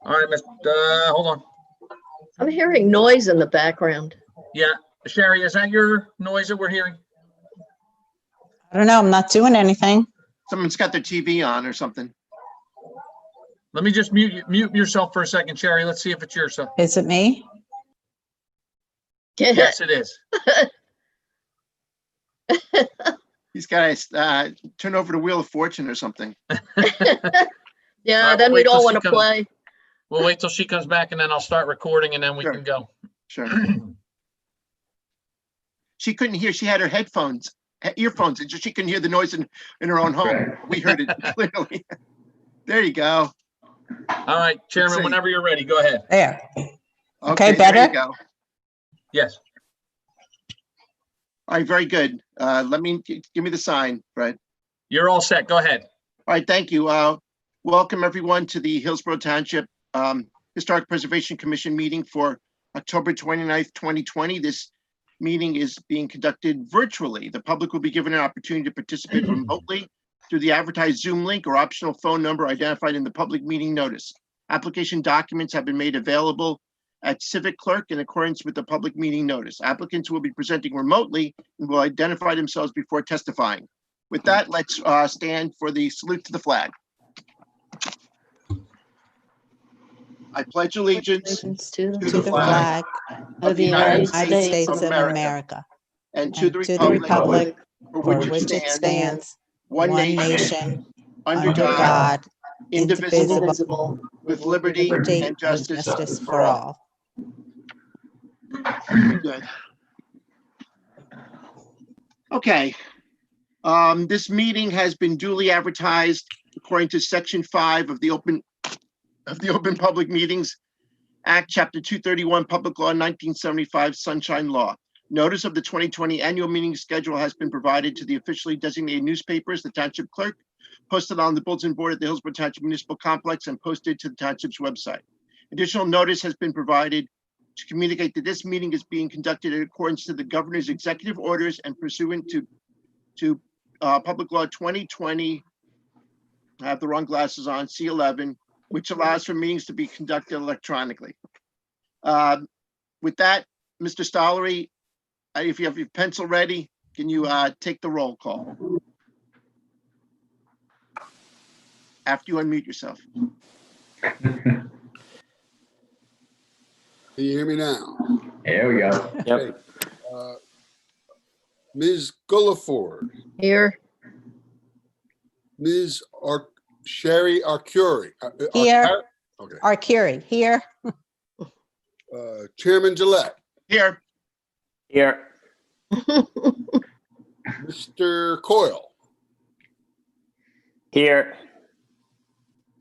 All right, hold on. I'm hearing noise in the background. Yeah, Sherry, is that your noise that we're hearing? I don't know. I'm not doing anything. Someone's got their TV on or something. Let me just mute yourself for a second, Sherry. Let's see if it's yourself. Is it me? Yes, it is. These guys turn over the Wheel of Fortune or something. Yeah, right, then we'll we'd wait all till want she to comes. play. We'll wait till she comes back and then I'll start recording and then we Sure. can go. Sure. She couldn't hear. She had her headphones, earphones, and just she couldn't hear the noise in her own home. Right. We heard it clearly. There you go. All right, Chairman, see. whenever you're ready, go ahead. There. Okay, better? There you go. Yes. All right, very good. Let me give me the sign, Fred. You're all set. Go ahead. All right, thank you. Welcome everyone to the Hillsborough Township Historic Preservation Commission meeting for October 29th, 2020. This meeting is being conducted virtually. The public will be given an opportunity to participate remotely through the advertised Zoom link or optional phone number identified in the public meeting notice. Application documents have been made available at Civic Clerk in accordance with the public meeting notice. Applicants will be presenting remotely and will identify themselves before testifying. With that, let's stand for the salute to the flag. I pledge allegiance To To the flag of the United States of America and to and the to the republic republic for for which it stands, stands, one one nation, nation, under under God, God, indivisible, indivisible, with liberty liberty, and justice for all. Good. Okay. This meeting has been duly advertised according to Section 5 of the Open Public Meetings Act, Chapter 231, Public Law 1975, Sunshine Law. Notice of the 2020 annual meeting schedule has been provided to the officially designated newspapers, the Township Clerk, posted on the bulletin board at the Hillsborough Township Municipal Complex, and posted to the Township's website. Additional notice has been provided to communicate that this meeting is being conducted in accordance to the governor's executive orders and pursuant to Public Law 2020, I have the wrong glasses on, C11, which allows for meetings to be conducted electronically. With that, Mr. Stollery, if you have your pencil ready, can you take the roll call? After you unmute yourself. Can you hear me now? There we go. Okay. Ms. Gulliford, here, Ms. Sherry Arcuri. Here. Okay. Arcuri, here. Chairman Gillette, Here, Here. Mr. Coyle, Here.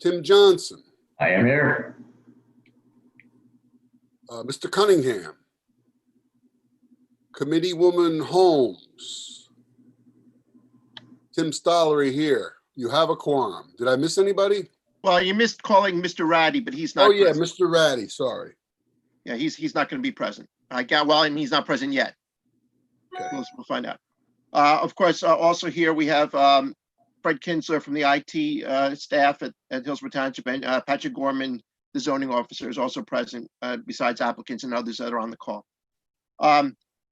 Tim Johnson, I am here. Mr. Cunningham, Committeewoman Holmes, Tim Stollery here. You have a quorum. Did I miss anybody? well, you missed calling Mr. Ratty, but he's not. Oh, yeah, present. Mr. Ratty, sorry. Yeah, he's not going to be present. Well, and he's not present yet. Okay. We'll find out. Of course, also here we have Fred Kinsler from the IT staff at Hillsborough Township, and Patrick Gorman, the zoning officer, is also present, besides applicants and others that are on the call.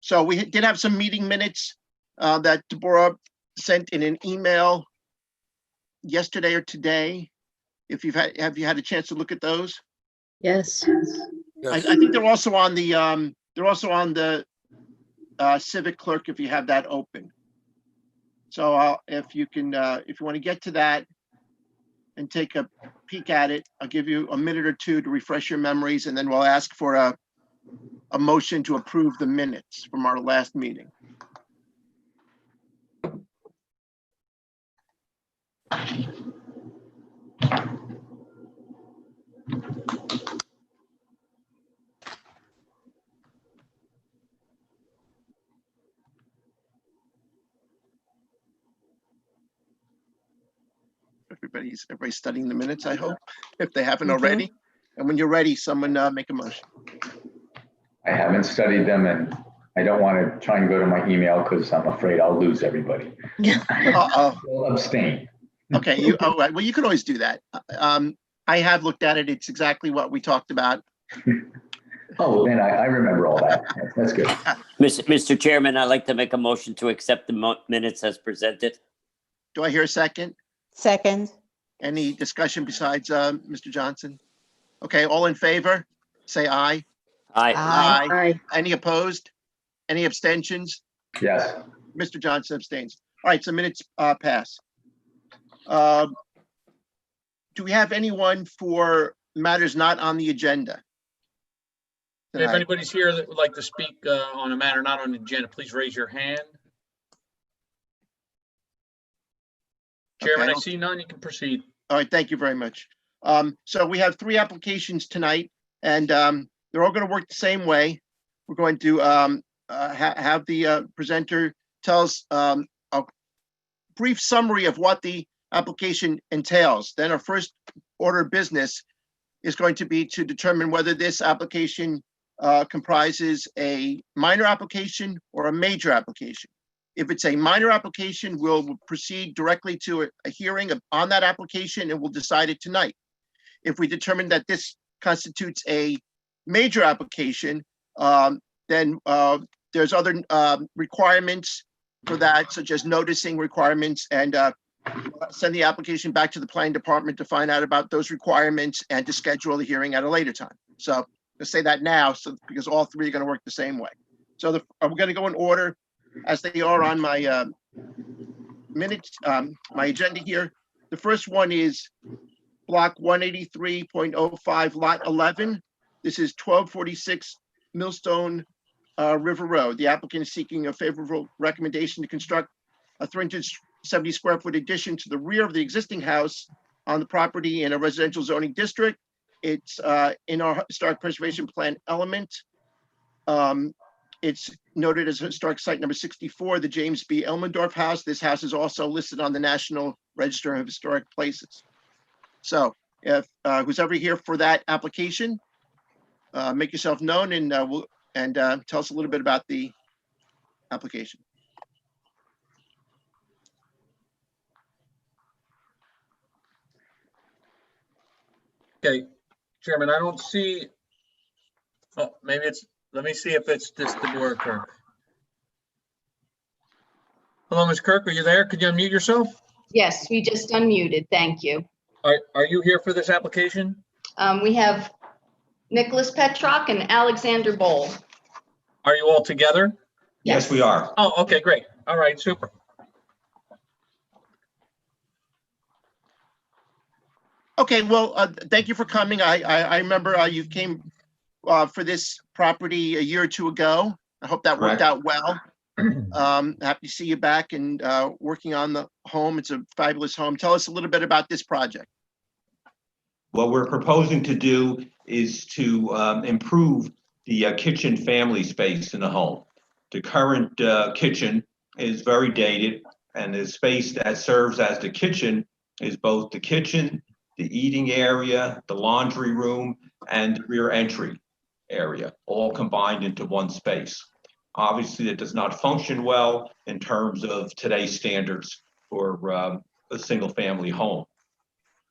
So we did have some meeting minutes that Deborah sent in an email yesterday or today. If have you had a chance to look at those? yes. I Yes. think they're also on the Civic Clerk if you have that open. So if you want to get to that and take a peek at it, I'll give you a minute or two to refresh your memories, and then we'll ask for a motion to approve the minutes from our last meeting. Everybody's studying the minutes, I hope, if they haven't already. And when you're ready, someone make a motion. I haven't studied them and I don't want to try and go to my email because I'm afraid I'll lose everybody. Uh-oh. I'll abstain. Okay, all right. Well, you can always do that. I have looked at it. It's exactly what we talked about. Oh, well, then I remember all that. That's good. Mr. Chairman, I'd like to make a motion to accept the minutes as presented. Do I hear a second? Second, Any discussion besides Mr. Johnson? Okay, all in favor, say aye. Aye. Aye. Aye. Any opposed? Any abstentions? Yes. Mr. Johnson abstains. All right, so minutes pass. Do we have anyone for matters not on the agenda? If tonight? anybody's here that would like to speak on a matter not on the agenda, please raise your hand. Chairman, I Okay. see none. You can proceed. All right, thank you very much. So we have 3 applications tonight, and they're all going to work the same way. We're going to have the presenter tell us a brief summary of what the application entails. Then our first order of business is going to be to determine whether this application comprises a minor application or a major application. If it's a minor application, we'll proceed directly to a hearing on that application and we'll decide it tonight. If we determine that this constitutes a major application, then there's other requirements for that, such as noticing requirements, and send the application back to the planning department to find out about those requirements and to schedule the hearing at a later time. So let's say that now, because all 3 are going to work the same way. So we're going to go in order as they are on my minutes, my agenda here. The first one is block 183.05, lot 11. This is 1246 Millstone River Road. The applicant is seeking a favorable recommendation to construct a 370 square foot addition to the rear of the existing house on the property in a residential zoning district. It's in our historic preservation plan element. It's noted as historic site number 64, the James B. Elmendorf House. This house is also listed on the National Register of Historic Places. So if who's ever here for that application, make yourself known and tell us a little bit about the application. Okay, Chairman, I don't see. Oh, maybe it's, let me see if it's just the door, Kirk. Hello, Ms. Kirk, are you there? Could you unmute yourself? Yes, we just unmuted. Thank you. Are you here for this application? We have Nicholas Petrock and Alexander Bowl. Are you all together? Yes, we are. Oh, okay, great. All right, super. Okay, well, thank you for coming. I remember you came for this property a year or 2 ago. I hope that worked Correct. out well. Happy to see you back and working on the home. It's a fabulous home. Tell us a little bit about this project. What we're proposing to do is to improve the kitchen family space in the home. The current kitchen is very dated, and the space that serves as the kitchen is both the kitchen, the eating area, the laundry room, and the rear entry area, all combined into one space. Obviously, it does not function well in terms of today's standards for a single-family home.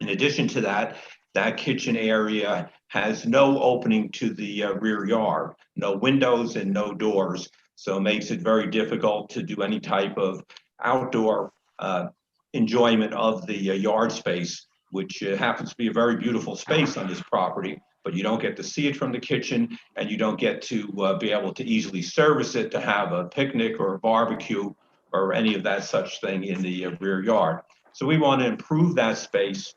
In addition to that, that kitchen area has no opening to the rear yard, no windows and no doors, so it makes it very difficult to do any type of outdoor enjoyment of the yard space, which happens to be a very beautiful space on this property, but you don't get to see it from the kitchen, and you don't get to be able to easily service it to have a picnic or a barbecue or any of that such thing in the rear yard. So we want to improve that space,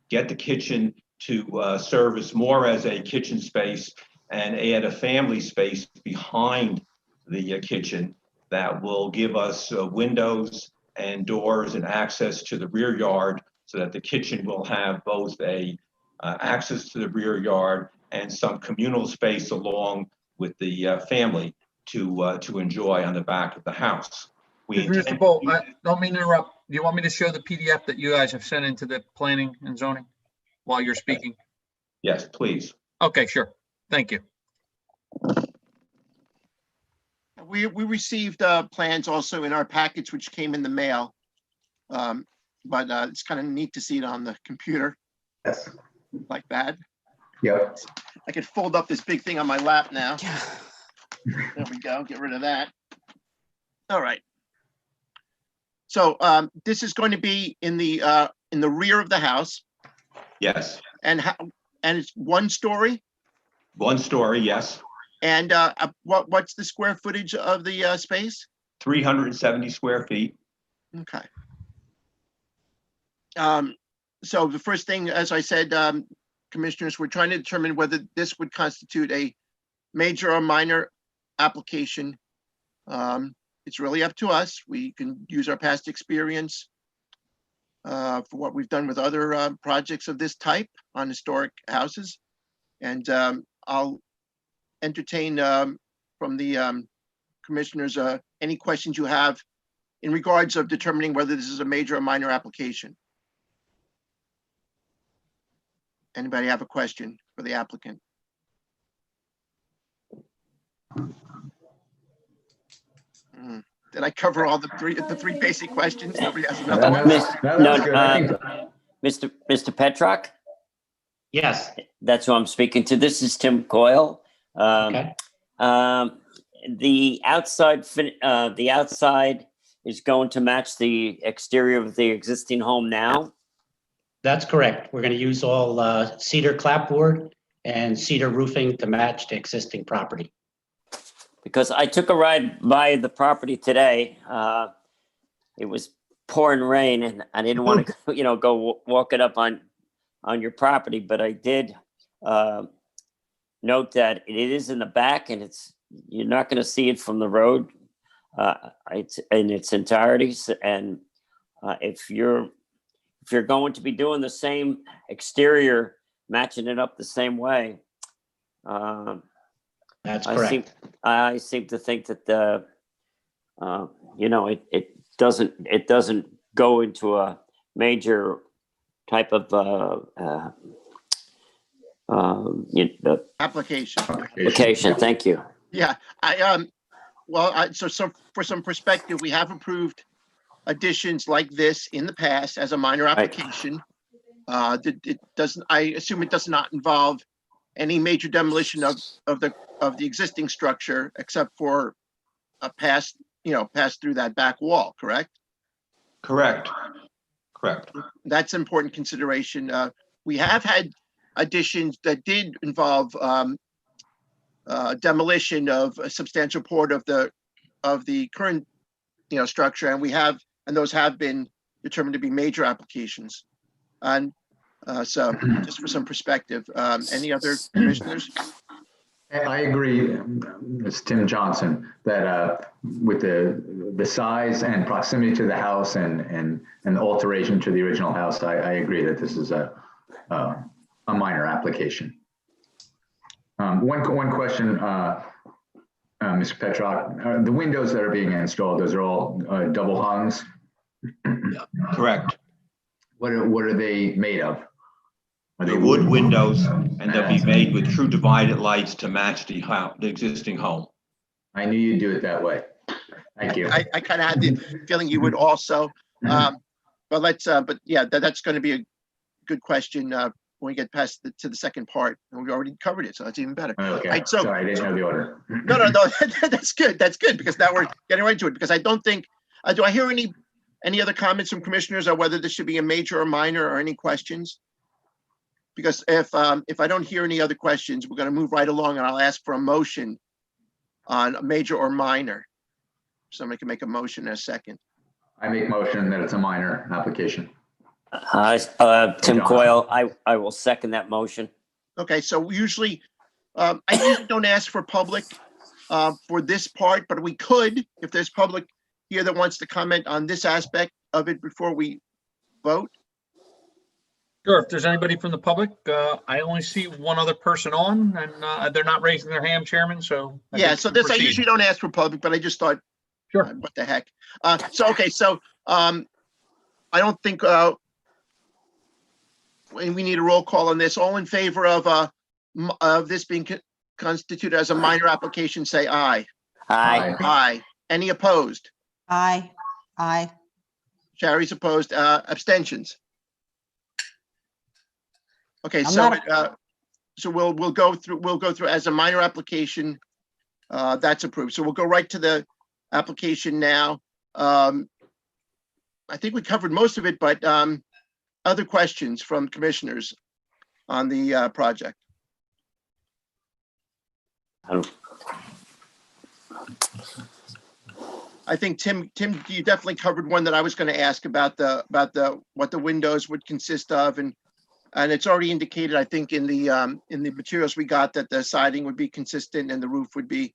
get the kitchen to service more as a kitchen space, and add a family space behind the kitchen that will give us windows and doors and access to the rear yard, so that the kitchen will have both a access to the rear yard and some communal space along with the family to enjoy on the back of the house. Mr. Bolt, I don't mean to interrupt. Do you want me to show the PDF that you guys have sent into the planning and zoning while you're speaking? Yes, please. Okay, sure. Thank you. We received plans also in our package, which came in the mail. But it's kind of neat to see it on the computer Yes. like that. Yep. I could fold up this big thing on my lap now. There we go. Get rid of that. All right. So this is going to be in the rear of the house, Yes. and it's 1 story. 1 story, yes. And what's the square footage of the space? 370 square feet. Okay. So the first thing, as I said, commissioners, we're trying to determine whether this would constitute a major or minor application. It's really up to us. We can use our past experience for what we've done with other projects of this type on historic houses. And I'll entertain from the commissioners any questions you have in regards of determining whether this is a major or minor application. Anybody have a question for the applicant? Did I cover all the three basic questions? Nobody has another one? Mr. Petrock, Yes. that's who I'm speaking to. This is Tim Coyle. Okay. The outside is going to match the exterior of the existing home now. That's correct. We're going to use all cedar clapboard and cedar roofing to match the existing property. Because I took a ride by the property today. It was pouring rain, and I didn't want to, go walk it up on your property. But I did note that it is in the back, and you're not going to see it from the road. It's in its entirety, and if you're going to be doing the same exterior, matching it up the same way. That's correct. I seem to think that it doesn't go into a major type of Application. application. Thank you. Yeah, so for some perspective, we have approved additions like this in the past as a minor application. It doesn't. I assume it does not involve any major demolition of the existing structure, except for a pass through that back wall. Correct. Correct. That's an important consideration. We have had additions that did involve demolition of a substantial part of the current structure, and those have been determined to be major applications. And so just for some perspective, any other commissioners? I agree, it's Tim Johnson, that with the size and proximity to the house and the alteration to the original house, I agree that this is a minor application. One question, Mr. Petrock, the windows that are being installed, those are all double hungs? Yeah, correct. What are they made of? Are They're wood windows, and they'll be made with true divided lights to match the existing home. I knew you'd do it that way. Thank you. I kind of had the feeling you would also. But yeah, that's going to be a good question when we get past to the second part, and we already covered it, so that's even better. Okay. Right, so, sorry, I didn't know the order. No, that's good. That's good, because now we're getting right into it. Because I don't think, do I hear any other comments from commissioners on whether this should be a major or minor, or any questions? Because if I don't hear any other questions, we're going to move right along, and I'll ask for a motion on a major or minor. Somebody can make a motion in a second. I make motion that it's a minor application. Tim Coyle, I will second that motion. Okay, so usually, I usually don't ask for public for this part, but we could, if there's public here that wants to comment on this aspect of it before we vote. Sure, if there's anybody from the public, I only see one other person on, and they're not raising their hand, Chairman, so. Yeah, so this, I usually don't ask for public, but I just thought, sure, what the heck. So I don't think, we need a roll call on this. All in favor of this being constituted as a minor application, say aye. Aye. Aye. Any opposed? Aye. Aye. Sherry's opposed. Abstentions? Okay, I'm so, not- so we'll go through as a minor application. That's approved. So we'll go right to the application now. I think we covered most of it, but other questions from commissioners on the project? I think Tim, you definitely covered one that I was going to ask about what the windows would consist of, and it's already indicated, I think, in the materials we got, that the siding would be consistent and the roof would be,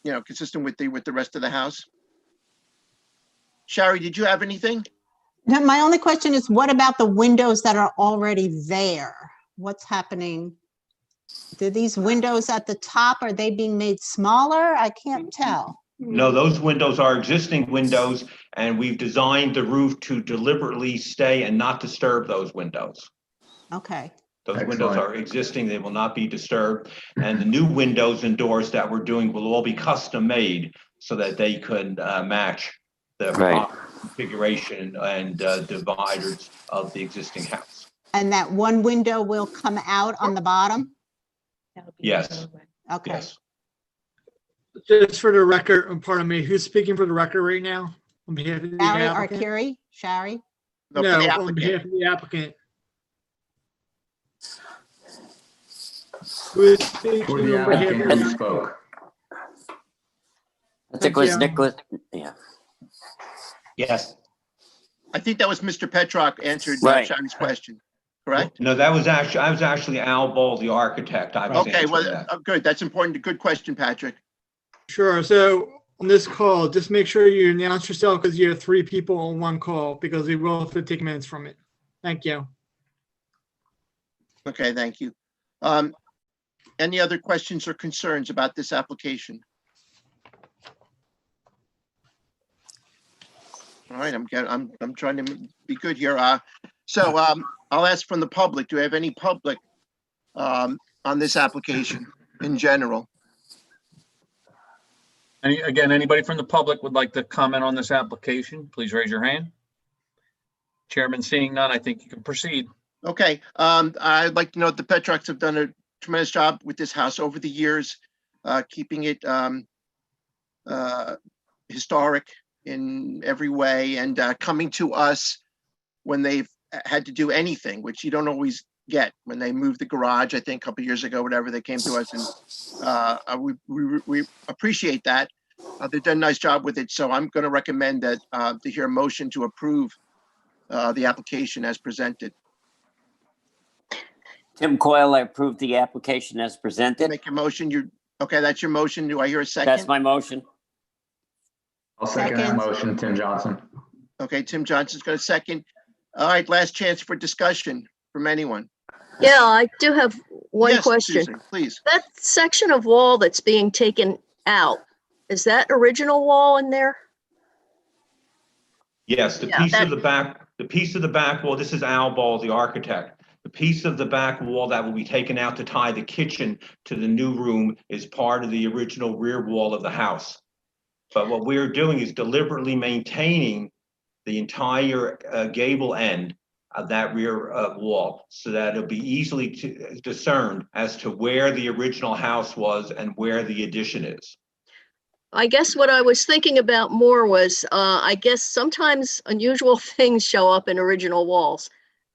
consistent with the rest of the house. Shari, did you have anything? Now, my only question is, what about the windows that are already there? What's happening? Do these windows at the top, are they being made smaller? I can't tell. No, those windows are existing windows, and we've designed the roof to deliberately stay and not disturb those windows. Okay. Those Excellent. windows are existing, they will not be disturbed. And the new windows and doors that we're doing will all be custom made so that they could match the Right. configuration and dividers of the existing house. And that one window will come out on the bottom? Yes, Okay. yes. Just for the record, pardon me, who's speaking for the record right now? On behalf of the Shari applicant? Arcuri? Shari? No, for No, the on applicant. behalf of the applicant. Who is speaking For the on behalf applicant of who spoke. I think it was Yeah. Nicholas. Yeah. Yes. I think that was Mr. Petrock answered Right. Shari's question, correct? No, I was actually Al Ball, the architect. I was Okay, well, answering that. good. That's important. Good question, Patrick. Sure. So on this call, just make sure you announce yourself because you have 3 people on one call because we will have to take minutes from it. Thank you. Okay, thank you. Any other questions or concerns about this application? All right, I'm trying to be good here. So I'll ask from the public. Do we have any public on this application in general? Anybody from the public would like to comment on this application, please raise your hand. Chairman, seeing none, I think you can proceed. Okay, I'd like to note the Petrocks have done a tremendous job with this house over the years, keeping it historic in every way, and coming to us when they've had to do anything, which you don't always get. When they moved the garage, I think a couple of years ago, whatever, they came to us, and we appreciate that. They've done a nice job with it, so I'm going to recommend that to hear a motion to approve the application as presented. Tim Coyle, I approve the application as presented. Make your motion. Okay, that's your motion. Do I hear a second? That's my motion. I'll second that Second. motion, Tim Johnson. Okay, Tim Johnson's going to second. All right, last chance for discussion from anyone. Yeah, I do have one Yes, question. Susan, please. That section of wall that's being taken out, is that original wall in there? Yes, the Yeah, piece that- of the back wall, this is Al Ball, the architect. The piece of the back wall that will be taken out to tie the kitchen to the new room is part of the original rear wall of the house. But what we're doing is deliberately maintaining the entire gable end of that rear wall so that it'll be easily discerned as to where the original house was and where the addition is. I guess what I was thinking about more was, I guess sometimes unusual things show up in original walls.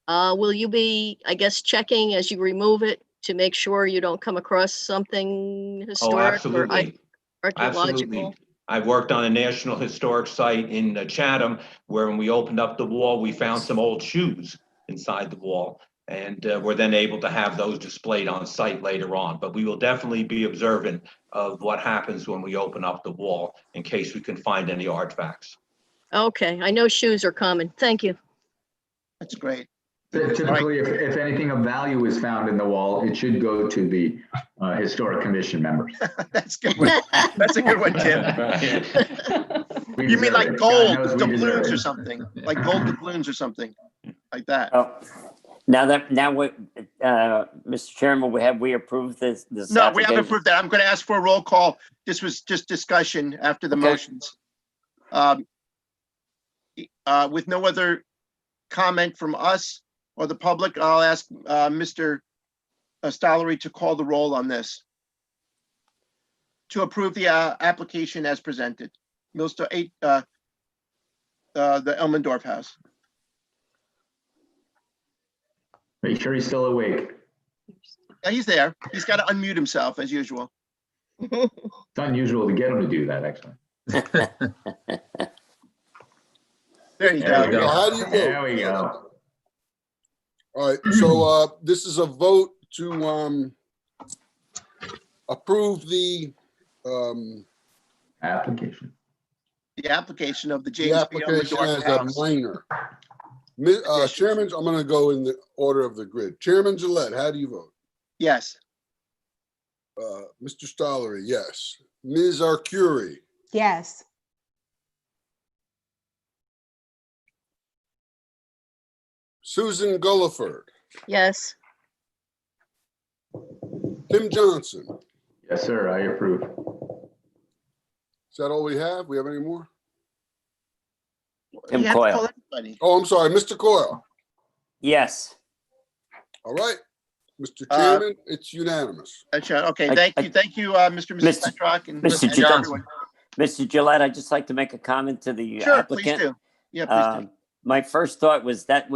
Will you be, I guess, checking as you remove it to make sure you don't come across something Oh, historic or absolutely. archaeological? Absolutely. I've worked on a National Historic Site in Chatham, where when we opened up the wall, we found some old shoes inside the wall. And we're then able to have those displayed on site later on. But we will definitely be observant of what happens when we open up the wall in case we can find any artifacts. Okay, I know shoes are common. Thank you. That's great. Typically, if anything of value is found in the wall, it should go to the Historic Commission members. That's a good one. That's a good one, Tim. We You mean deserve like it. God gold knows we deserve doubloons it. or something? Like gold doubloons or something? like that. Oh, now what, Mr. Chairman, we approved this No, we haven't application? approved that. I'm going to ask for a roll call. This was just discussion after the Okay. motions. With no other comment from us or the public, I'll ask Mr. Stollery to call the roll on this. To approve the application as presented. Millstone 8, the Elmendorf house. Are you sure he's still awake? Yeah, he's there. He's got to unmute himself as usual. It's unusual to get him to do that, actually. There you There we go. go. How do you vote? There we go. All right, so this is a vote to approve the Application. The application of the the James B. application Elmendorf as a house. minor. Chairman, I'm gonna go in the order of the grid. Chairman Gillette, how do you vote? Yes. Mr. Stollery, yes. Ms. Arcuri, Yes. Susan Gulliford, Yes. Tim Johnson. Yes, sir, I approve. Is that all we have? We have any more? Tim You have to Coyle. call everybody. Oh, I'm sorry, Mr. Coyle. Yes. All right. Mr. Chairman, it's unanimous. Okay, I- thank you, Mr. and Mrs. Mr. Petrock and Mr. and Johnson. everyone. Mr. Gillette, I'd just like to make a comment to the Sure, please applicant. do. Yeah, please do. My first thought was that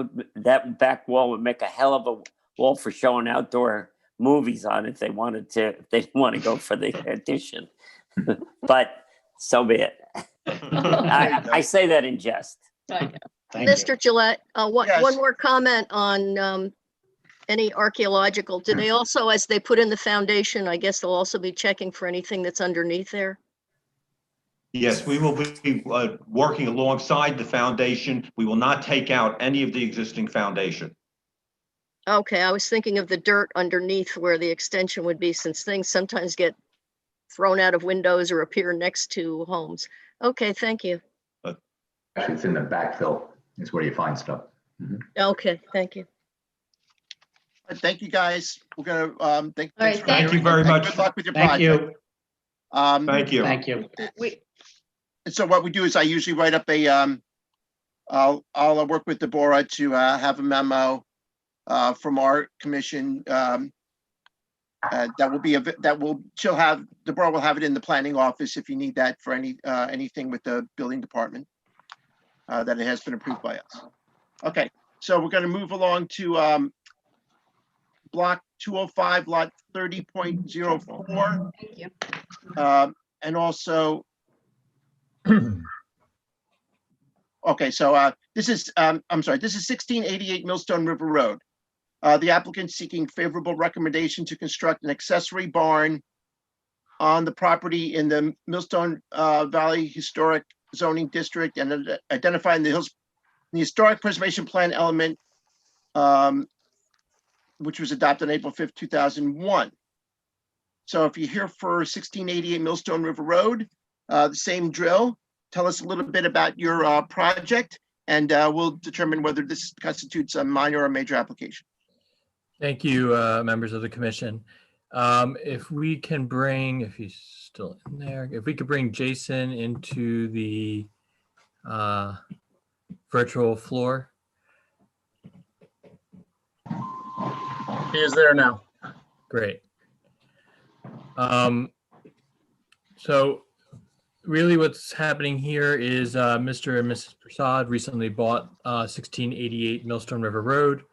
back wall would make a hell of a wall for showing outdoor movies on if they didn't want to go for the addition. But so be it. I say that in jest. Thank you. Mr. Gillette, one Yes. more comment on any archaeological. Do they also, as they put in the foundation, I guess they'll also be checking for anything that's underneath there? Yes, we will be working alongside the foundation. We will not take out any of the existing foundation. Okay, I was thinking of the dirt underneath where the extension would be, since things sometimes get thrown out of windows or appear next to homes. Okay, thank you. Actually, it's in the backfill, is where you find stuff. Okay, thank you. Thank you, guys. We're gonna, thanks All right, for Thank you hearing, very and much. Good luck with your Thank project. you. Thank you. Thank you. So what we do is I usually write up I'll work with Deborah to have a memo from our commission. Deborah will have it in the planning office if you need that for anything with the building department, that it has been approved by us. Okay, so we're gonna move along to block 205, lot 30.04. Thank you. And also, okay, so this is, I'm sorry, this is 1688 Millstone River Road. The applicant seeking favorable recommendation to construct an accessory barn on the property in the Millstone Valley Historic Zoning District and identifying the Historic Preservation Plan element, which was adopted on April 5th, 2001. So if you're here for 1688 Millstone River Road, the same drill. Tell us a little bit about your project, and we'll determine whether this constitutes a minor or major application. Thank you, members of the commission. If we can bring, if he's still in there, if we could bring Jason into the virtual floor. He is there now. Great. So really what's happening here is Mr. and Mrs. Prasad recently bought 1688 Millstone River Road.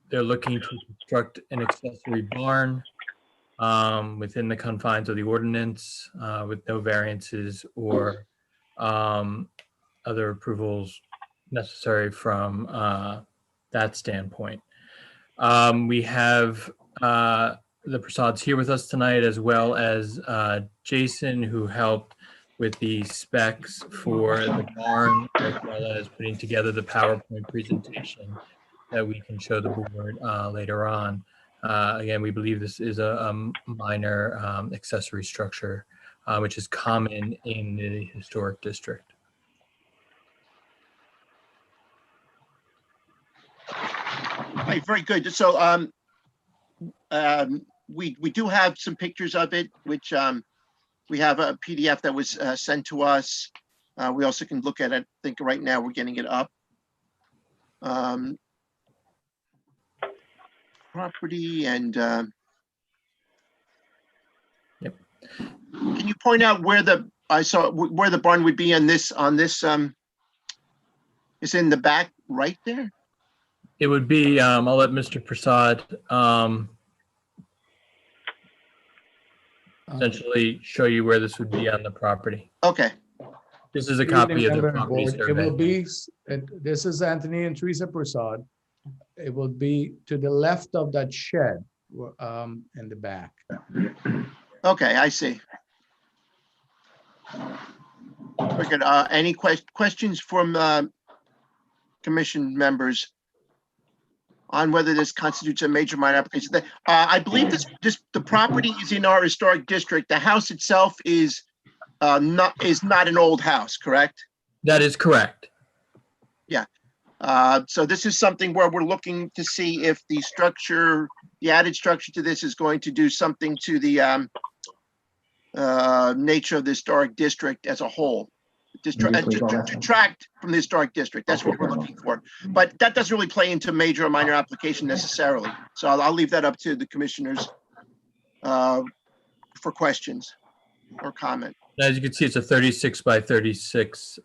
They're looking to construct an accessory barn within the confines of the ordinance with no variances or other approvals necessary from that standpoint. We have the Prasads here with us tonight, as well as Jason, who helped with the specs for the barn, as well as putting together the PowerPoint presentation that we can show the board later on. Again, we believe this is a minor accessory structure, which is common in the historic district. right, very good. So, we do have some pictures of it, which, we have a PDF that was, sent to us. We also can look at it. I think right now we're getting it up. Property and, Yep. Can you point out where where the barn would be on this, it's in the back right there? It would be, I'll let Mr. Prasad essentially show you where this would be on the property. Okay, This is a Good copy evening, of the member of the property board. It will survey. be, this is Anthony and Teresa Prasad. It will be to the left of that shed in the back. okay, I see. Very good. Any questions from commission members on whether this constitutes a major minor application? I believe the property is in our historic district. The house itself is not an old house, correct? That is correct. So this is something where we're looking to see if the added structure to this is going to do something to the nature of the historic district as a whole. Detract from the historic district. That's what we're looking for. But that doesn't really play into major or minor application necessarily. So I'll leave that up to the commissioners for questions or comment. As you can see, it's a 36 by 36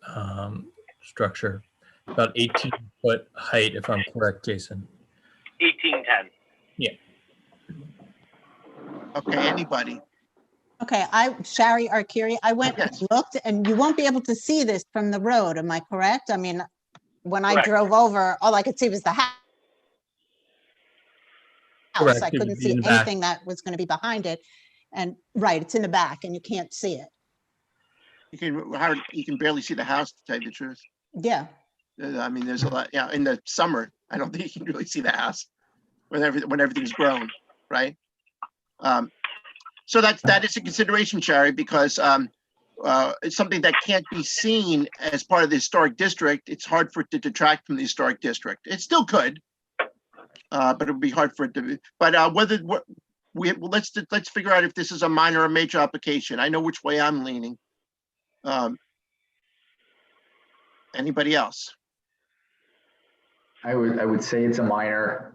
structure, about 18-foot height, if I'm correct, Jason. 1810. Yeah. Okay, anybody? Okay, Shari Arcuri, I went and looked, and you won't be able to see this from the road, am I correct? I mean, when I Correct. drove over, all I could see was the house. Correct, I it would couldn't be see in the back. anything that was going to be behind it. And, right, it's in the back, and you can't see it. You can barely see the house, to tell you the truth. Yeah, I mean, there's a lot, in the summer, I don't think you can really see the house when everything's grown, right? So that is a consideration, Shari, because it's something that can't be seen as part of the historic district. It's hard for it to detract from the historic district. It still could, but it would be hard for it to be. But let's figure out if this is a minor or major application. I know which way I'm leaning. Anybody else? I would say it's a minor.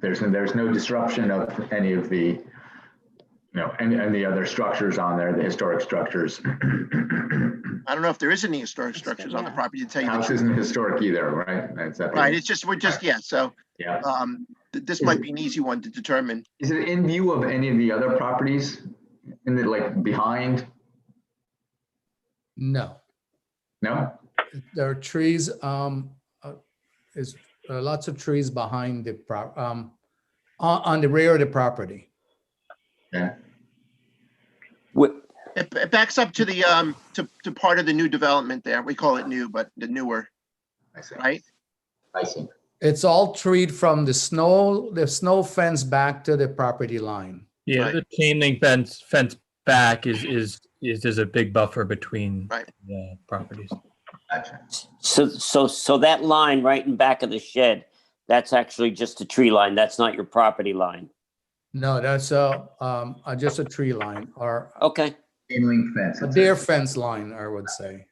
There's no disruption of any of the, any the other structures on there, the historic structures. I don't know if there is any historic structures on the property, to tell you the House truth. isn't historic either, right? Right, so Yeah. This might be an easy one to determine. Is it in view of any of the other properties in the, behind? No, No? there are trees, lots of trees behind on the rear of the property. Yeah. It backs up to the to part of the new development there. We call it new, but the newer, I see. right? I see. It's all treed from the snow fence back to the property line. Yeah, Right. the chain link fence back is there's a big buffer between Right. the properties. Gotcha. So that line right in back of the shed, that's actually just a tree line. That's not your property line. No, that's just a tree line or Okay, Chain link fence. a deer fence line, I would say.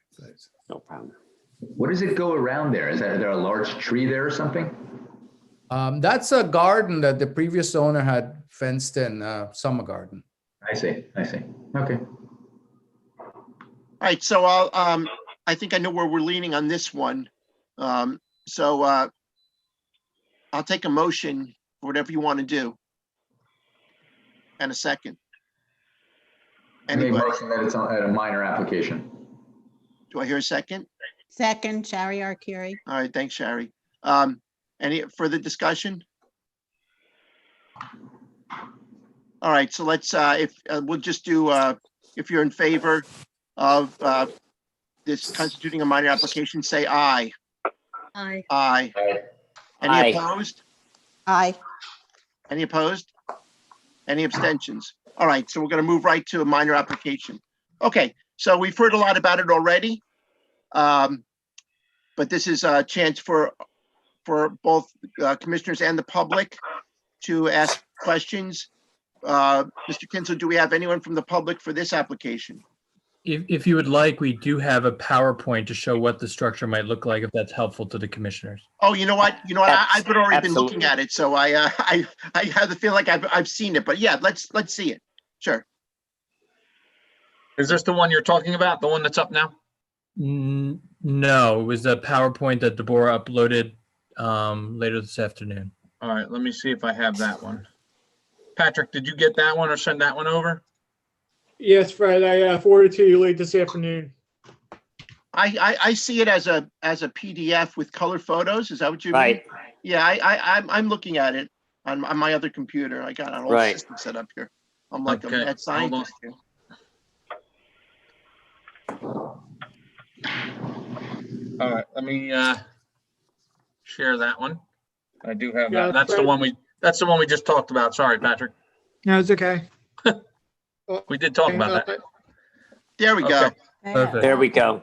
no problem. What does it go around there? Is there a large tree there or something? That's a garden that the previous owner had fenced in, summer garden. I see. Okay. All right, so I think I know where we're leaning on this one. So I'll take a motion for whatever you want to do. And a second. I make a Anybody? motion that it's a minor application. Do I hear a second? second, Shari Arcuri. All right, thanks, Shari. Any further discussion? All right, so let's, we'll just do, if you're in favor of this constituting a minor application, say aye. Aye. Aye. Aye. Any opposed? Aye. Any opposed? Any abstentions? All right, so we're gonna move right to a minor application. Okay, so we've heard a lot about it already. But this is a chance for for both commissioners and the public to ask questions. Mr. Kinsler, do we have anyone from the public for this application? If you would like, we do have a PowerPoint to show what the structure might look like, if that's helpful to the commissioners. Oh, you know what? I've already been looking Absolutely. at it, so I have the feeling like I've seen it, but yeah, let's see it. Sure. Is this the one you're talking about? The one that's up now? No, it was a PowerPoint that Deborah uploaded later this afternoon. All right, let me see if I have that one. Patrick, did you get that one or send that one over? Yes, Fred, I forwarded to you late this afternoon. I see it as a PDF with color photos. Is that what you mean? Right. Yeah, I'm looking at it on my other computer. I got an old Right. system set up here. I'm like Okay, a mad scientist here. All right, let me share that one. I do have Yeah, that. That's the Fred. one we just talked about. Sorry, Patrick. No, it's okay. We did talk about that. There we go. Okay. Perfect. There we go.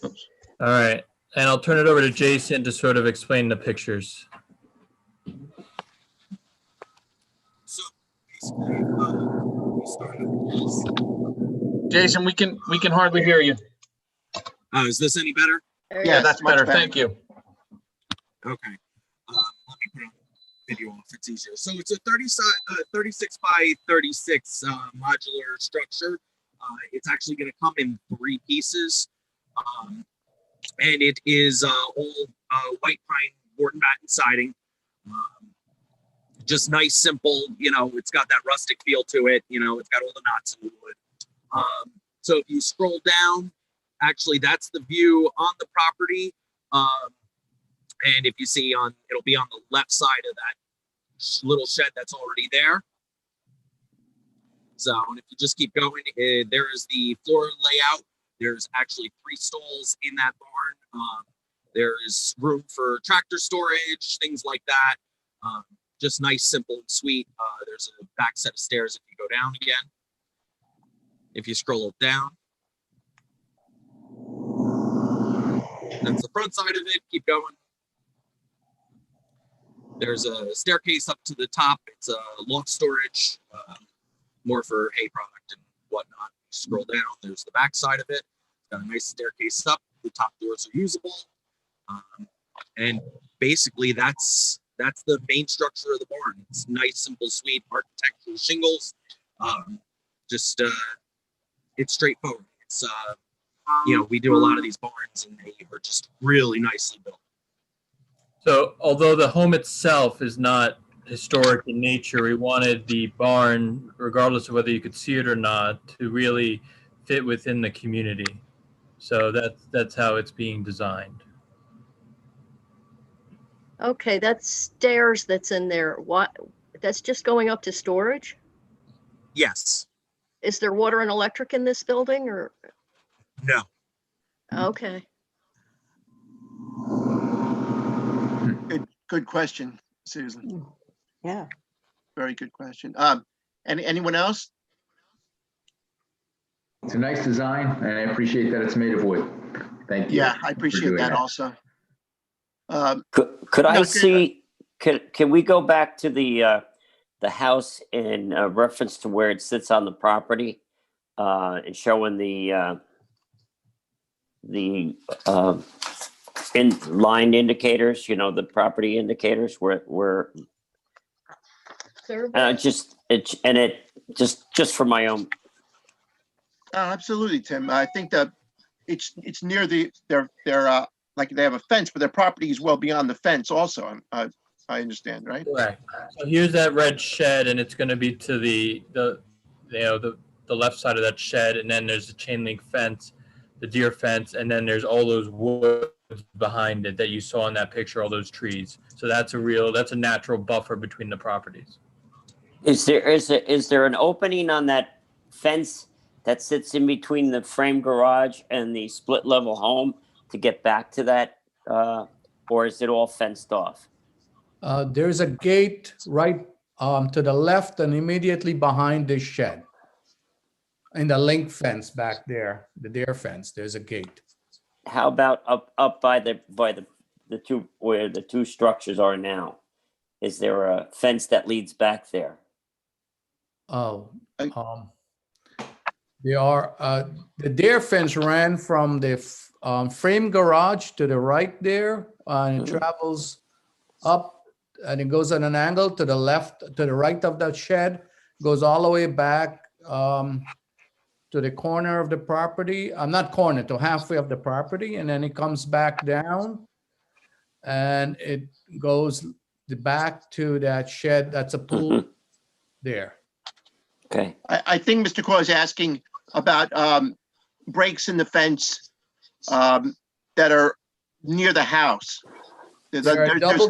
Oops. All right, and I'll turn it over to Jason to sort of explain the pictures. So basically, we started with this. Jason, we can hardly hear you. Is this any better? There you Yeah, go. that's better. Thank you. Okay. Let me put on video off. It's easier. So it's a 36 by 36 modular structure. It's actually going to come in 3 pieces. And it is all white pine board and batten siding. Just nice, simple, it's got that rustic feel to it. It's got all the knots in the wood. So if you scroll down, actually that's the view on the property. And if you see it'll be on the left side of that little shed that's already there. So and if you just keep going, there is the floor layout. There's actually 3 stalls in that barn. There is room for tractor storage, things like that. Just nice, simple, and sweet. There's a back set of stairs if you go down again. If you scroll it down. That's the front side of it. Keep going. There's a staircase up to the top. It's a loft storage, more for hay product and whatnot. Scroll down. There's the back side of it. It's got a nice staircase up. The top doors are usable. And basically that's the main structure of the barn. It's nice, simple, sweet architectural shingles. It's straightforward. It's we do a lot of these barns and they are just really nicely built. So although the home itself is not historic in nature, we wanted the barn, regardless of whether you could see it or not, to really fit within the community. So that's how it's being designed. Okay, that stairs that's in there, that's just going up to storage? Yes. Is there water and electric in this building or? No. Okay. Good question, Susan. Yeah. Very good question. Anyone else? It's a nice design, and I appreciate that it's made of wood. Thank you. Yeah, I for appreciate doing that also. Could I No, see? Can we go back to the house in reference to where it sits on the property, and showing the line indicators? The property indicators where just for my own. Oh, absolutely, Tim. I think that it's near their like they have a fence, but their property is well beyond the fence also. I understand, right? Correct. So here's that red shed, and it's going to be to the left side of that shed, and then there's the chain link fence, the deer fence, and then there's all those woods behind it that you saw in that picture, all those trees. So that's a natural buffer between the properties. Is there an opening on that fence that sits in between the frame garage and the split level home to get back to that, or is it all fenced off? There's a gate right to the left and immediately behind this shed. In the link fence back there, the deer fence, there's a gate. How about up by the where the two structures are now? Is there a fence that leads back there? Oh, there are, the dare fence ran from the frame garage to the right there, and it travels up, and it goes at an angle to the left, to the right of that shed, goes all the way back to the corner of the property, not corner, to halfway of the property, and then it comes back down, and it goes back to that shed, that's a pool there. Okay. I think Mr. Coyle is asking about breaks in the fence that are near the house. There's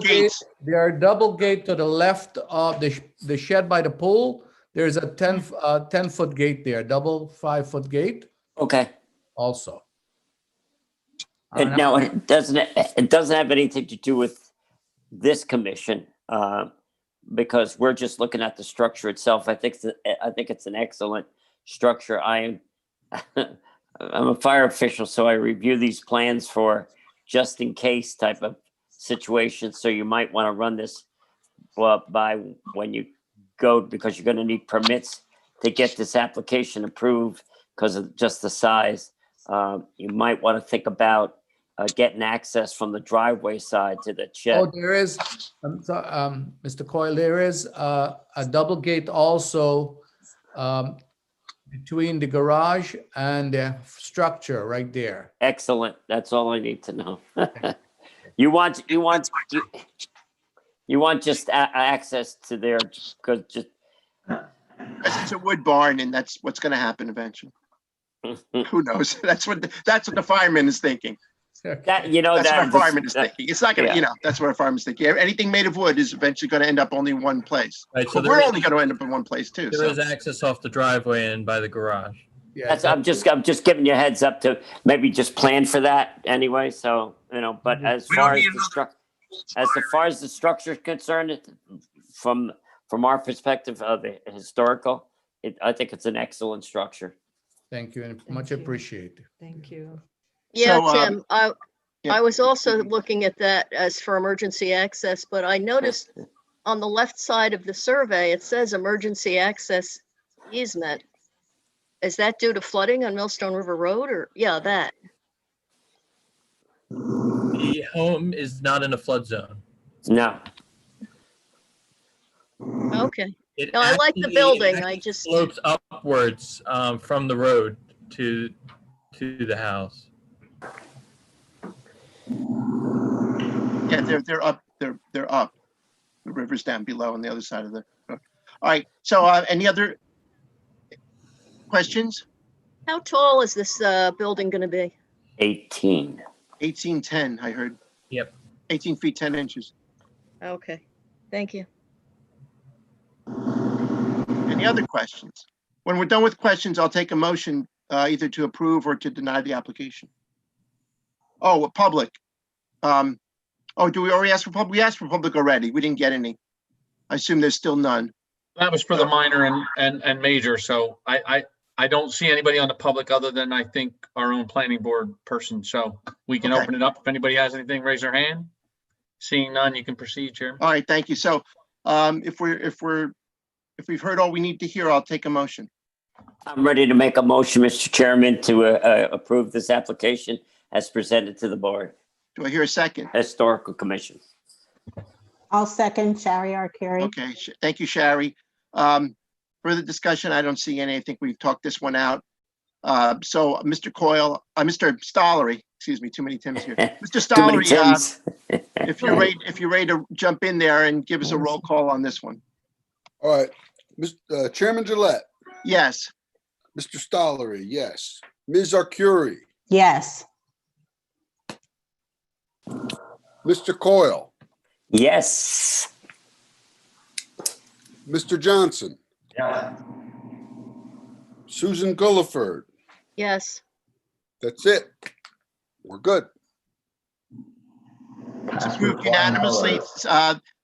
gates. There are double gate to the left of the shed by the pool. There's a 10-foot gate there, double 5-foot gate Okay. also. And now it doesn't have anything to do with this commission, because we're just looking at the structure itself. I think it's an excellent structure. I'm a fire official, so I review these plans for just in case type of situation. So you might want to run this by when you go, because you're going to need permits to get this application approved because of just the size. You might want to think about getting access from the driveway side to the shed. Oh, there is, Mr. Coyle, there is a double gate also between the garage and the structure right there. Excellent. That's all I need to know. You want just access to there, because just It's a wood barn, and that's what's going to happen eventually. Who knows? That's what the fireman is thinking. that That's what a fireman is thinking. It's not going to, that's what a fireman's thinking. Anything made of wood is eventually going to end up only one place. Right, so But we're only going to end up in one place too. There So. is access off the driveway and by the garage. Yeah, I'm just giving you a heads up to maybe just plan for that anyway. So, but as We don't far as need the structure, as the structure is concerned, from our perspective of the historical, I think it's an excellent structure. Thank you, and much you. appreciated. Thank you. Yeah, So, Tim, yeah. I was also looking at that as for emergency access, but I noticed on the left side of the survey, it says emergency access easement. Is that due to flooding on Millstone River Road, or, yeah, that? The home is not in a flood zone. No. Okay. It No, I like the actually- building. it I actually just, slopes upwards from the road to the house. Yeah, they're up. They're up. The river's down below on the other side of the. All right. So, any other questions? how tall is this building going to be? 18. 1810, I heard. Yep. 18 feet 10 inches. Okay, thank you. Any other questions? When we're done with questions, I'll take a motion either to approve or to deny the application. Oh, public. Do we already ask for public? We asked for public already. We didn't get any. I assume there's still none. That was for the minor and major, so I don't see anybody on the public other than I think our own planning board person, so we can Okay. open it up. If anybody has anything, raise their hand. Seeing none, you can proceed, Chairman. All right, thank you. So if we've heard all we need to hear, I'll take a motion. I'm ready to make a motion, Mr. Chairman, to approve this application as presented to the board. Do I hear a second? Historical Commission. I'll second Shari Arcuri. Okay, thank you, Shari. Further discussion, I don't see any. I think we've talked this one out. So Mr. Coyle, Mr. Stollery, excuse me, too many Tims here. Mr. Too many Stollery, Tims. if you're ready to jump in there and give us a roll call on this one. All right, Mr. Chairman Gillette, Yes. Mr. Stollery, yes. Ms. Arcuri, Yes. Mr. Coyle, Yes. Mr. Johnson, Yeah. Susan Gulliford. Yes, That's it. We're good. It's approved unanimously.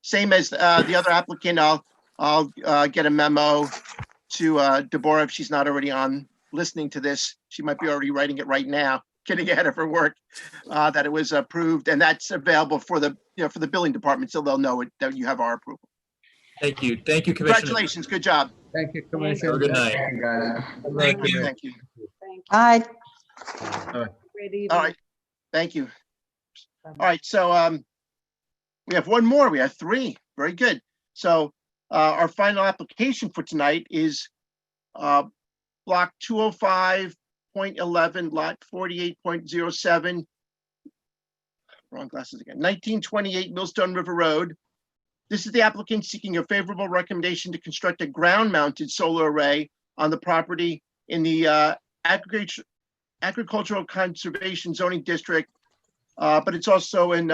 Same as the other applicant, I'll get a memo to Deborah if she's not already on listening to this. She might be already writing it right now. getting ahead of her work, that it was approved, and that's available for the, for the billing department, so they'll know that you have our approval. Thank you. Thank you, Commissioner. Congratulations, good job. Thank you, Have Commissioner. a good night. Thank you, guys. Thank you. Thank you. Bye. All right, thank you. All right, so we have one more. We have three. Very good. So our final application for tonight is block 205.11, lot 48.07. Wrong glasses again. 1928 Millstone River Road. This is the applicant seeking a favorable recommendation to construct a ground-mounted solar array on the property in the Acreage Agricultural Conservation Zoning District, but it's also in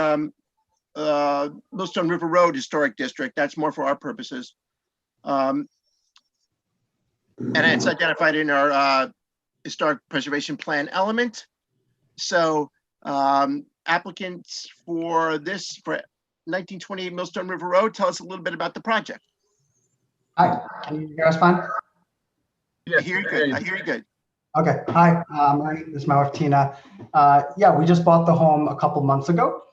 Millstone River Road Historic District. That's more for our purposes. And it's identified in our Historic Preservation Plan element. So applicants for this, for 1928 Millstone River Road, tell us a little bit about the project. Hi, can you hear us fine? I hear you good. I hear you good. Okay, hi, this is my wife Tina. Yeah, we just bought the home a couple months ago.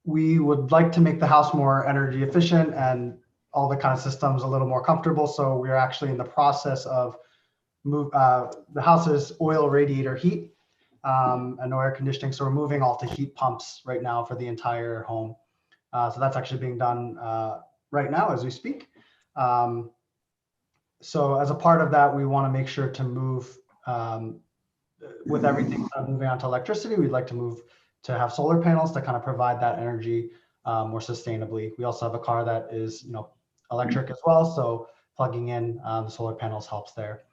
We would like to make the house more energy efficient and all the kind of systems a little more comfortable. So we're actually in the process of the house is oil radiator heat and no air conditioning. So we're moving all to heat pumps right now for the entire home. So that's actually being done right now as we speak. So as a part of that, we want to make sure to move with everything moving on to electricity. We'd like to move to have solar panels to kind of provide that energy more sustainably. We also have a car that is, electric as well. So plugging in the solar panels helps there.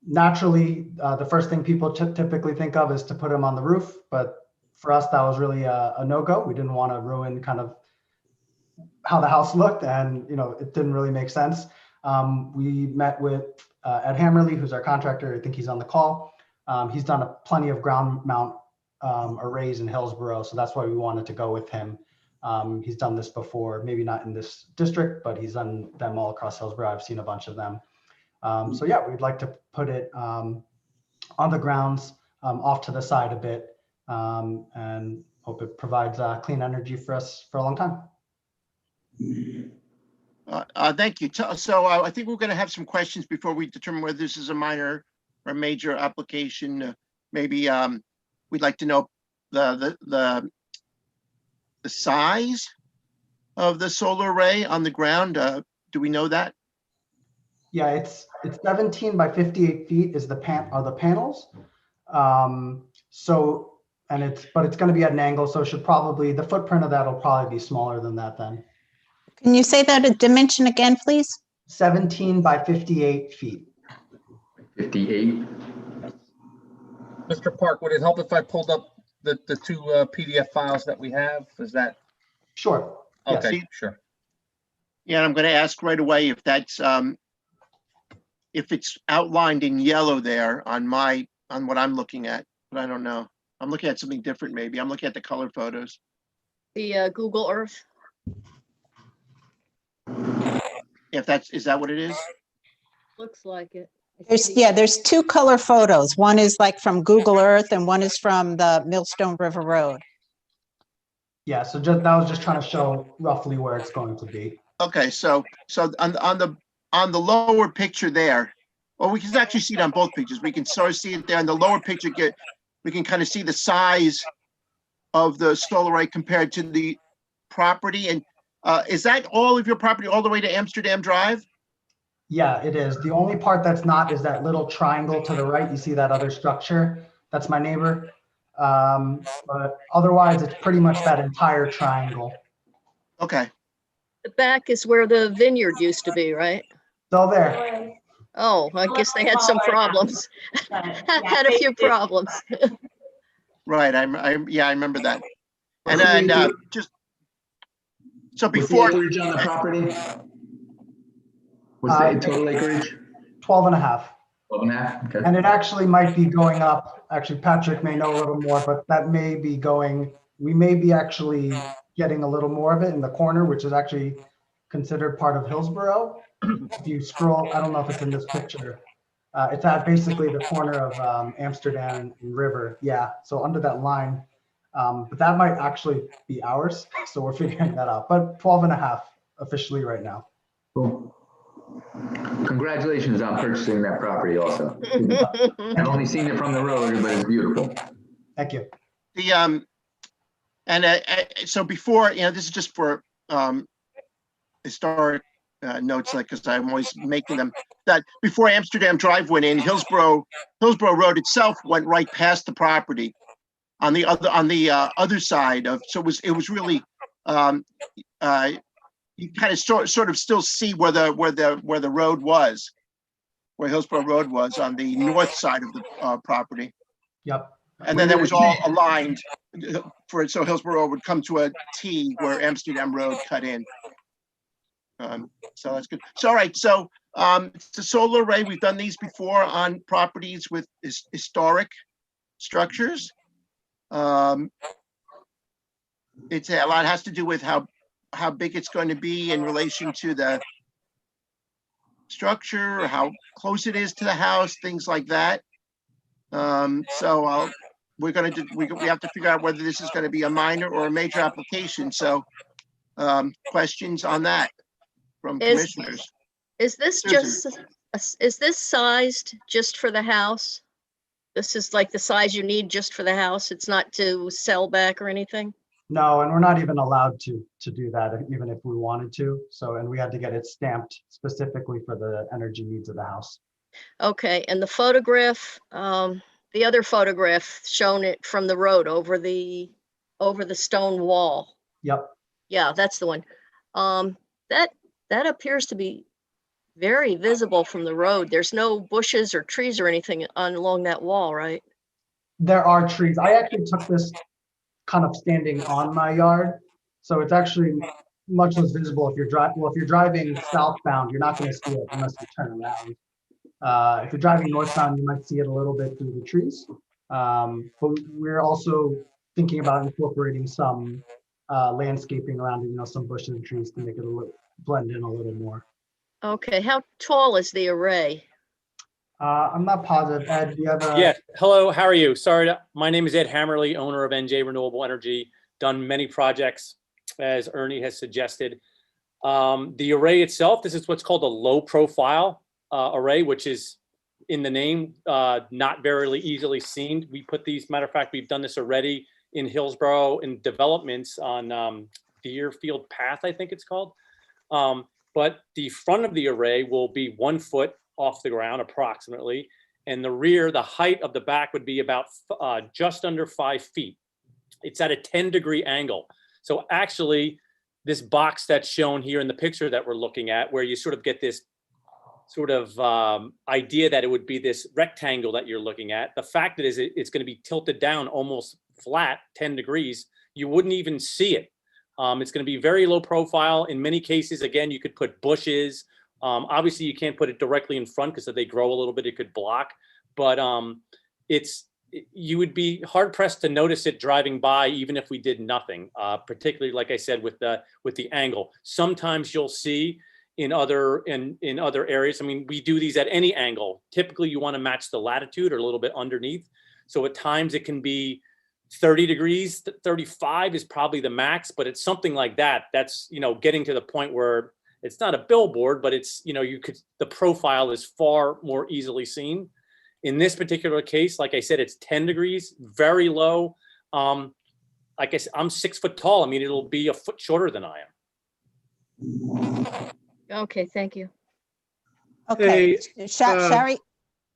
Naturally, the first thing people typically think of is to put them on the roof. But for us, that was really a no-go. We didn't want to ruin kind of how the house looked, and it didn't really make sense. We met with Ed Hammerly, who's our contractor. I think he's on the call. He's done plenty of ground mount arrays in Hillsborough, so that's why we wanted to go with him. He's done this before, maybe not in this district, but he's done them all across Hillsborough. I've seen a bunch of them. So yeah, we'd like to put it on the grounds, off to the side a bit, and hope it provides clean energy for us for a long time. Thank you. So I think we're going to have some questions before we determine whether this is a minor or major application. Maybe we'd like to know the size of the solar array on the ground. Do we know that? Yeah, it's 17 by 58 feet is the panels. So but it's going to be at an angle, so the footprint of that will probably be smaller than that then. Can you say that a dimension again, please? 17 by 58 feet. 58. Mr. Park, would it help if I pulled up the two PDF files that we have? Is that? Sure. Okay, Yes. sure. Yeah, and I'm going to ask right away if that's if it's outlined in yellow there on what I'm looking at, but I don't know. I'm looking at something different. Maybe I'm looking at the color photos. The Google Earth. Is that what it is? Looks like it. There's two color photos. One is like from Google Earth and one is from the Millstone River Road. Yeah, so that was just trying to show roughly where it's going to be. Okay, so on the lower picture there, well, we can actually see it on both pictures. We can sort of see it there on the lower picture. We can kind of see the size of the solar array compared to the property. And is that all of your property all the way to Amsterdam Drive? Yeah, it is. The only part that's not is that little triangle to the right. You see that other structure? That's my neighbor. But otherwise, it's pretty much that entire triangle. Okay. The back is where the vineyard used to be, right? Still there. Oh, I guess they had some problems. Had a few problems. Right. I remember that. And then just so before. What's the acreage on the property? What's the total acreage? 12 and a half. 12 and a half. Okay. And it actually might be going up. Actually, Patrick may know a little more, but that may be going. We may be actually getting a little more of it in the corner, which is actually considered part of Hillsborough. If you scroll, I don't know if it's in this picture. It's at basically the corner of Amsterdam and River. Yeah, so under that line. But that might actually be ours. So we're figuring that out. But 12 and a half officially right now. Cool. Congratulations on purchasing that property also. I've only seen it from the road, but it's beautiful. Thank you. The so before, this is just for historic notes, like, because I'm always making them, that before Amsterdam Drive went in, Hillsborough Road itself went right past the property on the other side of, so it was really you kind of sort of still see where the road was, where Hillsborough Road was on the north side of the property. Yep. And then it was all aligned for it, so Hillsborough Road would come to a T where Amsterdam Road cut in. So that's good. So all right, so it's a solar array. We've done these before on properties with historic structures. It's a lot has to do with how big it's going to be in relation to the structure, or how close it is to the house, things like that. So we have to figure out whether this is going to be a minor or a major application. So questions on that from commissioners? Is this is this sized just for the house? This is like the size you need just for the house. It's not to sell back or anything? No, and we're not even allowed to do that, even if we wanted to. So, and we had to get it stamped specifically for the energy needs of the house. Okay, and the photograph, the other photograph shown it from the road over the stone wall. Yep. Yeah, that's the one. That appears to be very visible from the road. There's no bushes or trees or anything along that wall, right? There are trees. I actually took this kind of standing on my yard, so it's actually much less visible if you're driving. Well, if you're driving southbound, you're not going to see it unless you turn around. If you're driving northbound, you might see it a little bit through the trees. But we're also thinking about incorporating some landscaping around it, some bushes and trees to make it blend in a little more. Okay, how tall is the array? I'm not positive. Ed, do you have a... Yeah, hello, how are you? Sorry, my name is Ed Hammerly, owner of NJ Renewable Energy. Done many projects, as Ernie has suggested. The array itself, this is what's called a low profile array, which is in the name, not very easily seen. We put these, matter of fact, we've done this already in Hillsborough in developments on Deerfield Path, I think it's called. But the front of the array will be 1 foot off the ground approximately. And the rear, the height of the back would be about just under 5 feet. It's at a 10-degree angle. So actually this box that's shown here in the picture that we're looking at, where you sort of get this sort of idea that it would be this rectangle that you're looking at. The fact that it's going to be tilted down almost flat, 10 degrees, you wouldn't even see it. It's going to be very low profile. In many cases, again, you could put bushes. Obviously, you can't put it directly in front because if they grow a little bit, it could block. But you would be hard pressed to notice it driving by, even if we did nothing. Particularly, like I said, with the angle. Sometimes you'll see in other areas. I mean, we do these at any angle. Typically, you want to match the latitude or a little bit underneath. So at times it can be 30 degrees, 35 is probably the max, but it's something like that. That's, getting to the point where it's not a billboard, but it's, the profile is far more easily seen. In this particular case, like I said, it's 10 degrees, very low. Like I said, I'm 6 foot tall. I mean, it'll be a foot shorter than I am. Okay, thank you. Okay, Shari,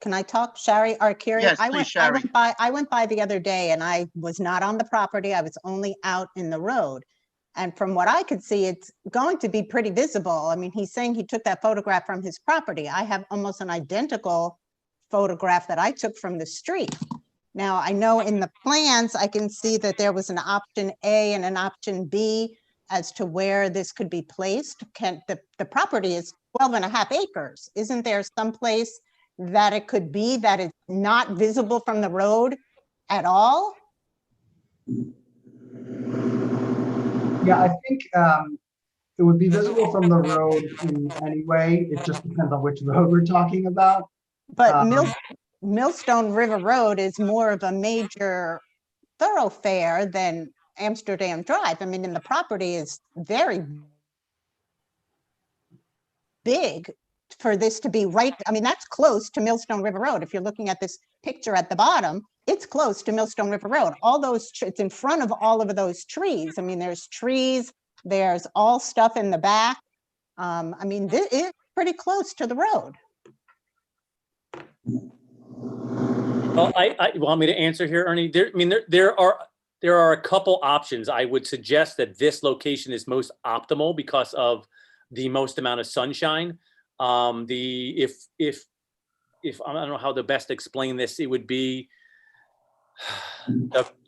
can I talk? Shari Arcuri? Yes, please, Shari. I went by the other day and I was not on the property. I was only out in the road. And from what I could see, it's going to be pretty visible. I mean, he's saying he took that photograph from his property. I have almost an identical photograph that I took from the street. Now, I know in the plans, I can see that there was an option A and an option B as to where this could be placed. The property is 12.5 acres. Isn't there some place that it could be that it's not visible from the road at all? Yeah, I think it would be visible from the road in any way. It just depends on which road we're talking about. But Millstone River Road is more of a major thoroughfare than Amsterdam Drive. I mean, and the property is very big for this to be right. I mean, that's close to Millstone River Road. If you're looking at this picture at the bottom, it's close to Millstone River Road. All those, it's in front of all of those trees. I mean, there's trees, there's all stuff in the back. I mean, it's pretty close to the road. Well, you want me to answer here, Ernie? There are a couple options. I would suggest that this location is most optimal because of the most amount of sunshine. If I don't know how to best explain this, it would be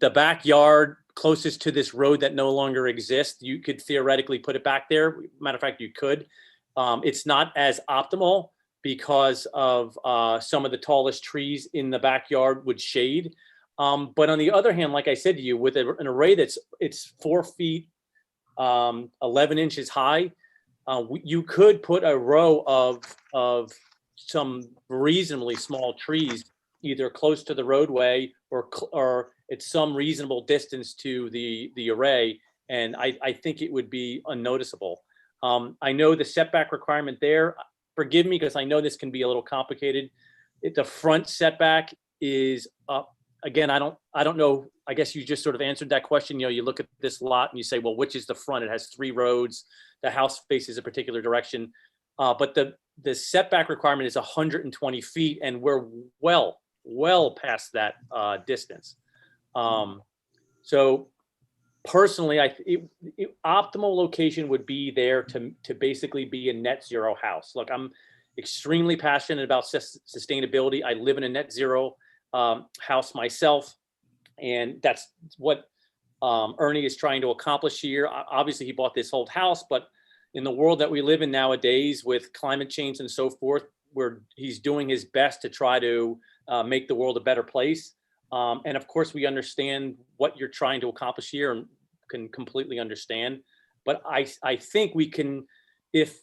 the backyard closest to this road that no longer exists. You could theoretically put it back there. Matter of fact, you could. It's not as optimal because of some of the tallest trees in the backyard would shade. But on the other hand, like I said to you, with an array it's 4 feet, 11 inches high, you could put a row of some reasonably small trees, either close to the roadway or at some reasonable distance to the array. And I think it would be unnoticeable. I know the setback requirement there, forgive me, because I know this can be a little complicated. The front setback is up. Again, I don't know. I guess you just sort of answered that question. You know, you look at this lot and you say, well, which is the front? It has 3 roads. The house faces a particular direction. But the setback requirement is 120 feet, and we're well past that distance. So personally, optimal location would be there to basically be a net zero house. Look, I'm extremely passionate about sustainability. I live in a net zero house myself, and that's what Ernie is trying to accomplish here. Obviously, he bought this old house, but in the world that we live in nowadays with climate change and so forth, where he's doing his best to try to make the world a better place. And of course, we understand what you're trying to accomplish here and can completely understand. But I think we can, if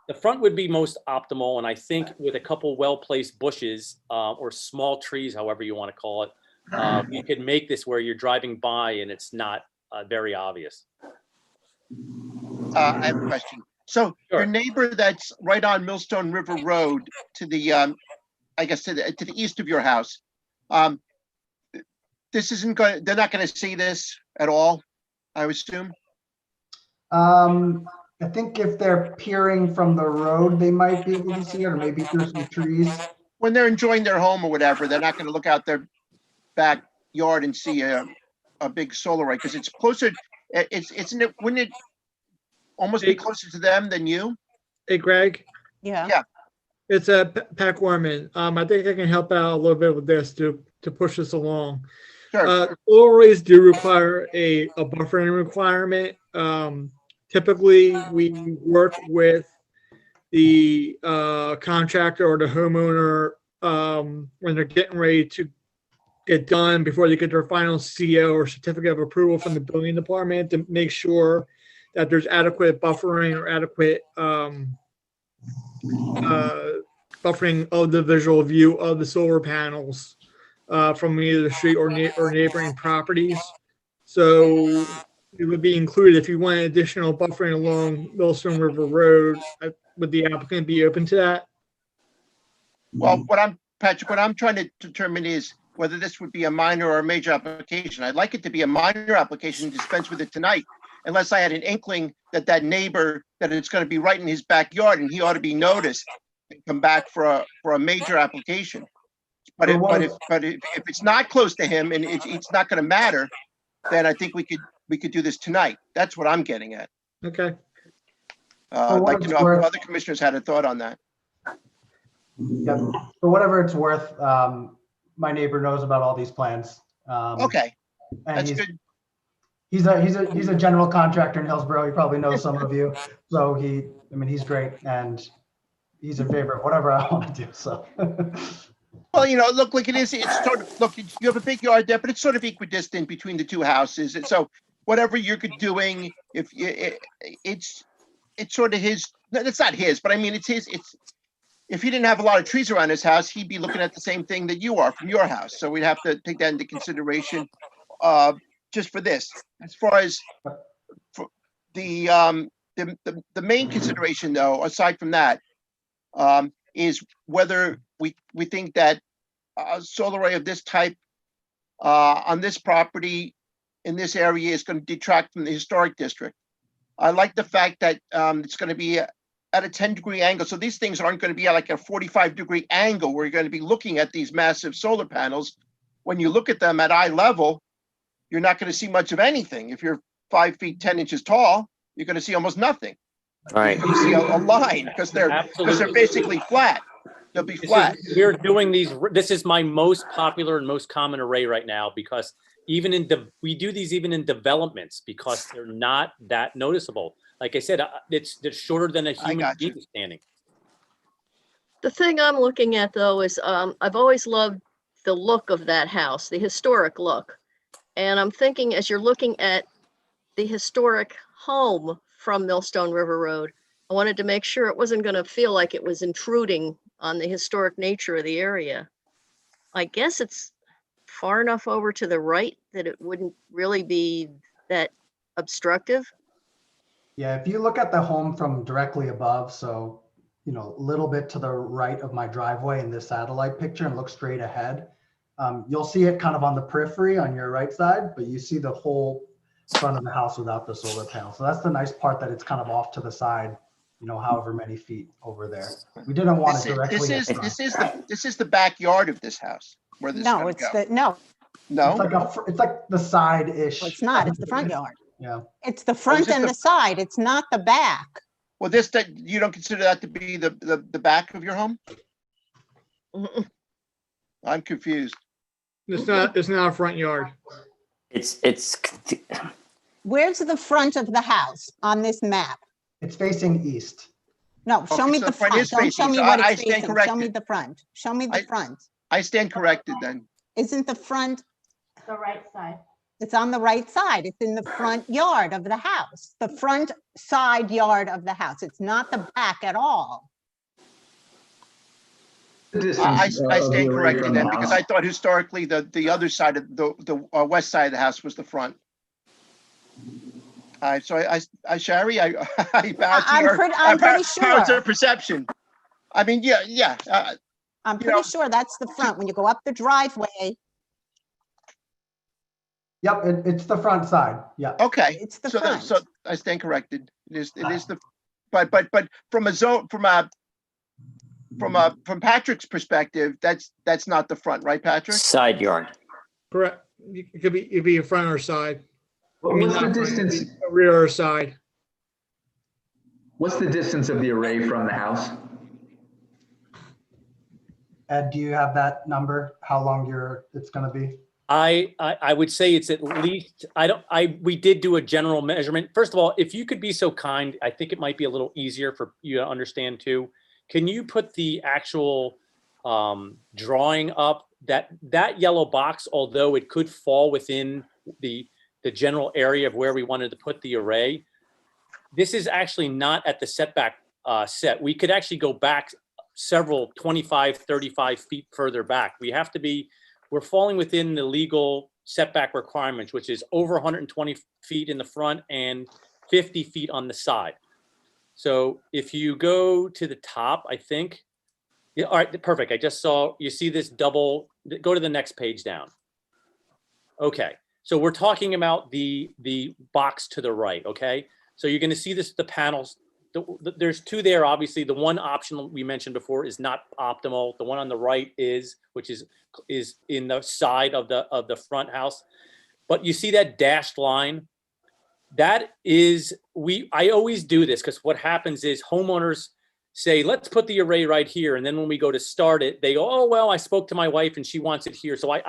the front would be most optimal, and I think with a couple well-placed bushes or small trees, however you want to call it, you could make this where you're driving by and it's not very obvious. I have a question. So Sure. your neighbor that's right on Millstone River Road to the, I guess to the east of your house, this isn't going. They're not going to see this at all, I would assume. I think if they're peering from the road, they might be able to see it, or maybe through some trees. When they're enjoying their home or whatever, they're not going to look out their backyard and see a big solar array because it's closer. Wouldn't it almost be closer to them than you? Hey, Greg. Yeah. It's Pat Gorman. I think I can help out a little bit with this to push this along. Sure. Solar arrays do require a buffering requirement. Typically, we work with the contractor or the homeowner when they're getting ready to get done before they get their final CO or certificate of approval from the building department to make sure that there's adequate buffering or adequate buffering of the visual view of the solar panels from either the street or neighboring properties. So it would be included if you want additional buffering along Millstone River Road. Would the applicant be open to that? Well, Patrick, what I'm trying to determine is whether this would be a minor or a major application. I'd like it to be a minor application and dispense with it tonight, unless I had an inkling that neighbor, that it's going to be right in his backyard and he ought to be noticed and come back for a major application. But if it's not close to him and it's not going to matter, then I think we could do this tonight. That's what I'm getting at. Okay. I'd like to know if other commissioners had a thought on that. Yeah, for whatever it's worth, my neighbor knows about all these plans. Okay, that's good. He's a general contractor in Hillsborough. He probably knows some of you. So he's great and he's in favor of whatever I want to do. So. Well, look, like it's sort of, look, you have a big yard there, but it's sort of equidistant between the two houses. And so whatever you're doing, it's sort of his, it's not his, but I mean, it's his, if he didn't have a lot of trees around his house, he'd be looking at the same thing that you are from your house. So we'd have to take that into consideration just for this. As far as for the main consideration, though, aside from that, is whether we think that a solar array of this type on this property in this area is going to detract from the historic district. I like the fact that it's going to be at a 10-degree angle. So these things aren't going to be at like a 45-degree angle where you're going to be looking at these massive solar panels. When you look at them at eye level, you're not going to see much of anything. If you're 5 feet 10 inches tall, you're going to see almost nothing. Right. You see a line because they're basically flat. They'll be flat. We're doing these. This is my most popular and most common array right now because even we do these even in developments because they're not that noticeable. Like I said, it's shorter than a human being standing. The thing I'm looking at though is I've always loved the look of that house, the historic look. And I'm thinking as you're looking at the historic home from Millstone River Road, I wanted to make sure it wasn't going to feel like it was intruding on the historic nature of the area. I guess it's far enough over to the right that it wouldn't really be that obstructive. Yeah, if you look at the home from directly above, so, you know, a little bit to the right of my driveway in this satellite picture and look straight ahead, you'll see it kind of on the periphery on your right side, but you see the whole front of the house without the solar panel. So that's the nice part, that it's kind of off to the side, you know, however many feet over there. We didn't want it directly. This is the backyard of this house where this. No, it's the, no. No. It's like the side-ish. It's not, it's the front yard. Yeah. It's the front and the side. It's not the back. Well, you don't consider that to be the back of your home? I'm confused. It's not a front yard. It's Where's the front of the house on this map? It's facing east. No, show me so the the front front. is Don't show facing, me so what I it's stand facing. Show me corrected. the front. Show me the front. I stand corrected then. Isn't the front, The right side. it's on the right side. It's in the front yard of the house, the front side yard of the house. It's not the back at all. I stand corrected then because I thought historically the other side of the west side of the house was the front. So Shari, I bow to your I'm pretty sure. powers of perception. I mean, yeah. I'm pretty sure that's the front. When you go up the driveway, Yep, it's the front side. Yeah. Okay. it's the front. So I stand corrected. It is the, but from Patrick's perspective, that's not the front, right, Patrick? side yard. Correct. It could be in front or side. What's the not front, distance? rear or side. What's the distance of the array from the house? Ed, do you have that number? How long it's going to be? I would say it's at least, we did do a general measurement. First of all, if you could be so kind, I think it might be a little easier for you to understand too. Can you put the actual drawing up? That yellow box, although it could fall within the general area of where we wanted to put the array, this is actually not at the setback set. We could actually go back several 25, 35 feet further back. We're falling within the legal setback requirements, which is over 120 feet in the front and 50 feet on the side. So if you go to the top, I think, yeah, all right, perfect. I just saw, you see this double, go to the next page down. Okay, so we're talking about the box to the right, okay? So you're gonna see the panels. There's two there, obviously. The one option we mentioned before is not optimal. The one on the right is, which is in the side of the front house. But you see that dashed line? That is, I always do this because what happens is homeowners say, let's put the array right here. And then when we go to start it, they go, oh, well, I spoke to my wife and she wants it here. So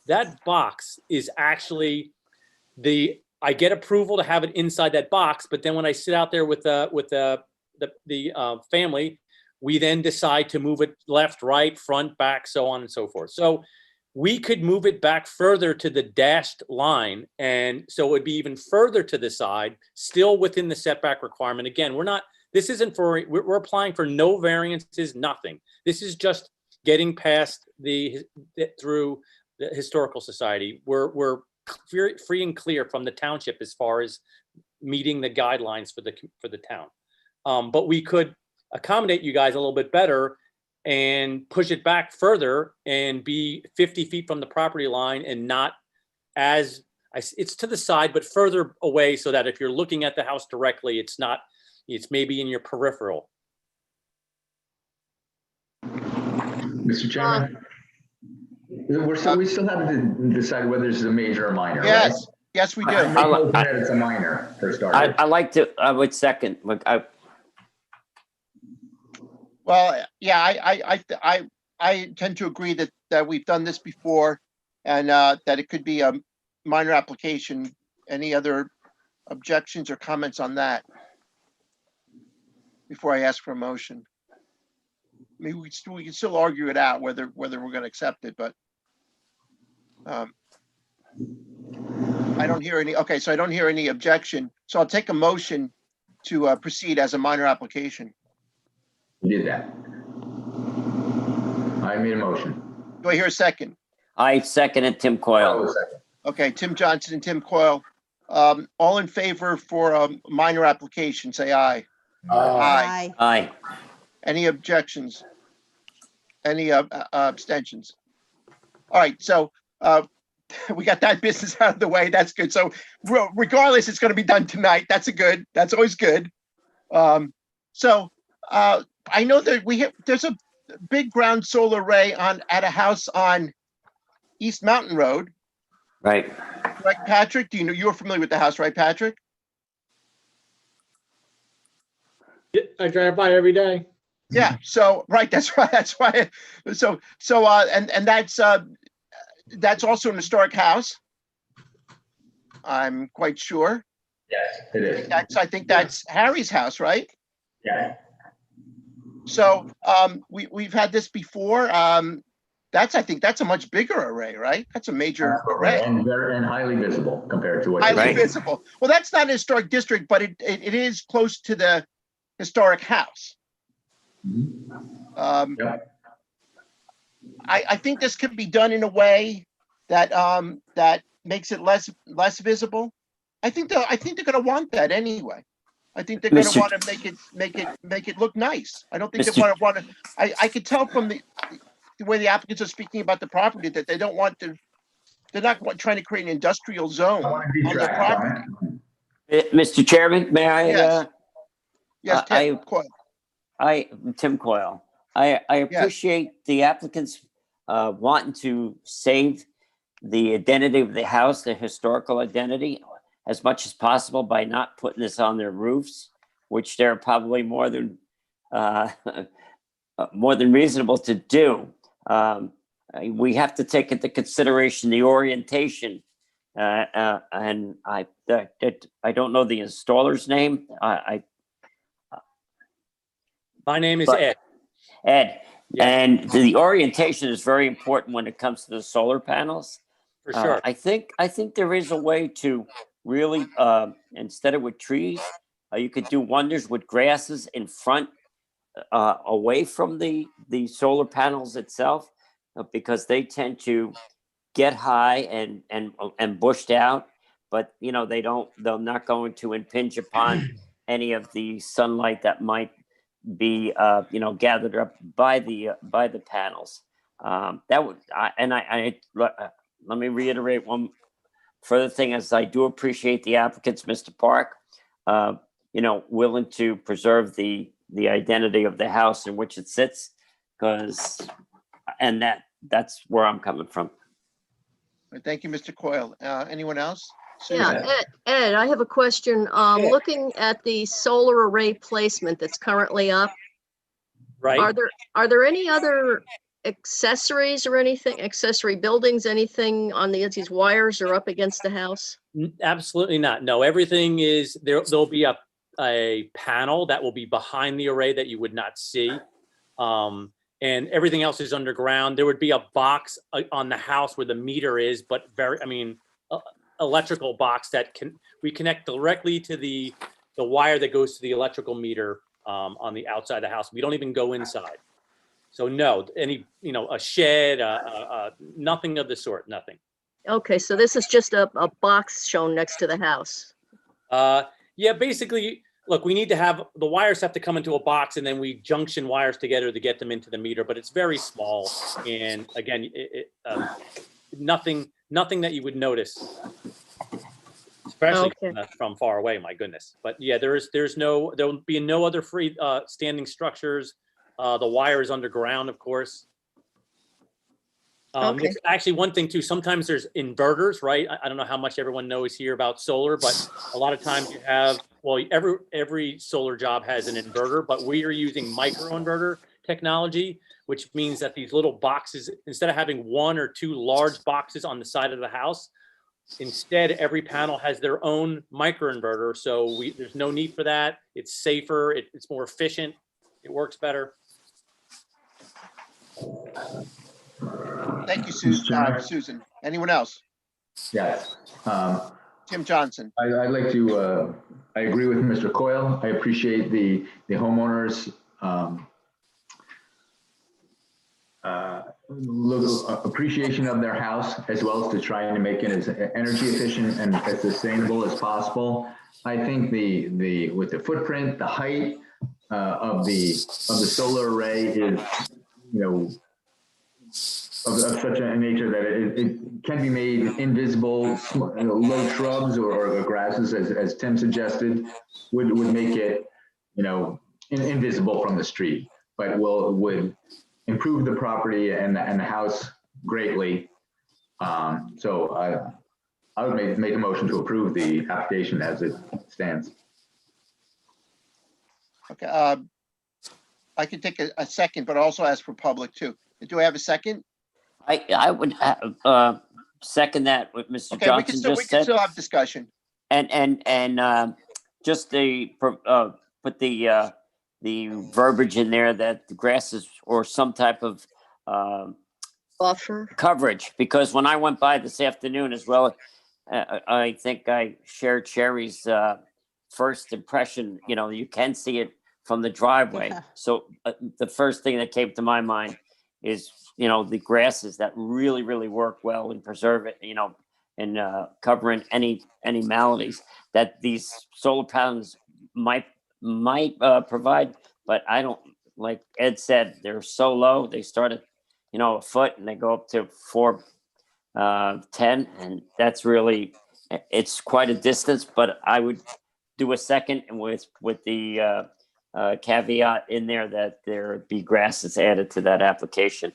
that box is actually I get approval to have it inside that box, but then when I sit out there with the family, we then decide to move it left, right, front, back, so on and so forth. So we could move it back further to the dashed line, and so it would be even further to the side, still within the setback requirement. Again, we're not This isn't for, we're applying for no variances, nothing. This is just getting past through the Historical Society. We're free and clear from the township as far as meeting the guidelines for the town. But we could accommodate you guys a little bit better and push it back further and be 50 feet from the property line and not as, it's to the side, but further away so that if you're looking at the house directly, it's maybe in your peripheral. Mr. Chairman? We still have to decide whether this is a major or minor, Yes, right? yes, we do. I make motion that it's a minor for starters. I would second. Look, Well, yeah, I tend to agree that we've done this before and that it could be a minor application. Any other objections or comments on that before I ask for a motion? I mean, we can still argue it out whether we're going to accept it, but I don't hear any. Okay, so I don't hear any objection. So I'll take a motion to proceed as a minor application. You did that. I made a motion. Do I hear a second? I seconded Tim Coyle. Okay, Tim Johnson and Tim Coyle. All in favor for a minor application, say aye. Aye. Aye. Any objections? Any abstentions? All right, so we got that business out of the way. That's good. So regardless, it's going to be done tonight. That's always good. So I know that there's a big ground solar array at a house on East Mountain Road. Right. Right, Patrick? You're familiar with the house, right, Patrick? I drive by every day. Yeah. So right, that's why. So and that's also an historic house. I'm quite sure. Yes, it is. I think that's Harry's house, right? Yeah. So we've had this before. I think that's a much bigger array, right? That's a major array. And highly visible compared to what. Highly visible. Well, that's not a historic district, but it is close to the historic house. Yep. I think this could be done in a way that that makes it less visible. I think they're going to want that anyway. I think they're going to want to make it look nice. I don't think they want to. I could tell from the way the applicants are speaking about the property that they don't want to. They're not trying to create an industrial zone on their property. Mr. Chairman, may I? Yes. Yes, Tim Coyle. Tim Coyle. I appreciate the applicants wanting to save the identity of the house, the historical identity, as much as possible by not putting this on their roofs, which they're probably more than reasonable to do. We have to take into consideration the orientation, and I don't know the installer's name. My name is Ed. Ed. Yeah. And the orientation is very important when it comes to the solar panels. For sure. I think there is a way to really, instead of with trees, you could do wonders with grasses in front, away from the solar panels itself, because they tend to get high and bushed out, but they're not going to impinge upon any of the sunlight that might be gathered up by the panels. That would let me reiterate one further thing, as I do appreciate the applicants, Mr. Park, willing to preserve the identity of the house in which it sits, that's where I'm coming from. Thank you, Mr. Coyle. Anyone else? Yeah, Ed, I have a question. Looking at the solar array placement that's currently up, right? Are there any other accessories or accessory buildings, anything on these wires or up against the house? Absolutely not. No, everything is there. There'll be a panel that will be behind the array that you would not see. And everything else is underground. There would be a box on the house where the meter is, but electrical box that we connect directly to the wire that goes to the electrical meter on the outside of the house. We don't even go inside. So no, any, a shed, nothing of the sort, nothing. Okay, so this is just a box shown next to the house. Yeah, basically, look, we need to have, the wires have to come into a box and then we junction wires together to get them into the meter, but it's very small. And again, nothing that you would notice, especially from far away, my goodness. But yeah, there will be no other free standing structures. The wire is underground, of course. Okay. Actually, one thing too, sometimes there's inverters, right? I don't know how much everyone knows here about solar, but a lot of times you have, well, every solar job has an inverter, but we are using micro inverter technology, which means that these little boxes, instead of having one or two large boxes on the side of the house, instead every panel has their own micro inverter. So there's no need for that. It's safer. It's more efficient. It works better. Thank you, Susan. Anyone else? Yes. Tim Johnson. I'd like to, I agree with Mr. Coyle. I appreciate the homeowners' appreciation of their house, as well as to trying to make it as energy efficient and as sustainable as possible. I think with the footprint, the height of the solar array is, of such a nature that it can be made invisible. Low shrubs or grasses, as Tim suggested, would make it, invisible from the street, but would improve the property and the house greatly. So I would make a motion to approve the application as it stands. Okay. I can take a second, but also ask for public too. Do I have a second? I would second that what Mr. Okay, Johnson we can just said. still have discussion. And just put the verbiage in there that the grasses or some type of Buffer coverage, because when I went by this afternoon as well, I think I shared Sherry's first impression. You can see it from the driveway. So the first thing that came to my mind is, the grasses that really, really work well and preserve it, and covering any maladies that these solar panels might provide. But I don't, like Ed said, they're so low. They start at, a foot and they go up to 4'10", and that's really, it's quite a distance. But I would do a second and with the caveat in there that there be grasses added to that application.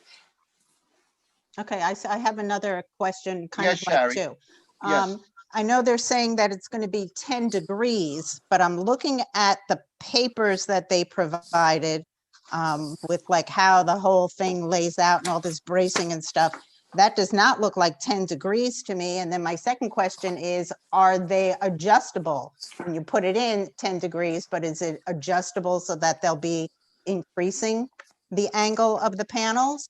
Okay, I have another question kind Yes, of like Sherry. too. Yes. I know they're saying that it's going to be 10 degrees, but I'm looking at the papers that they provided with like how the whole thing lays out and all this bracing and stuff. That does not look like 10 degrees to me. And then my second question is, are they adjustable? When you put it in 10 degrees, but is it adjustable so that they'll be increasing the angle of the panels?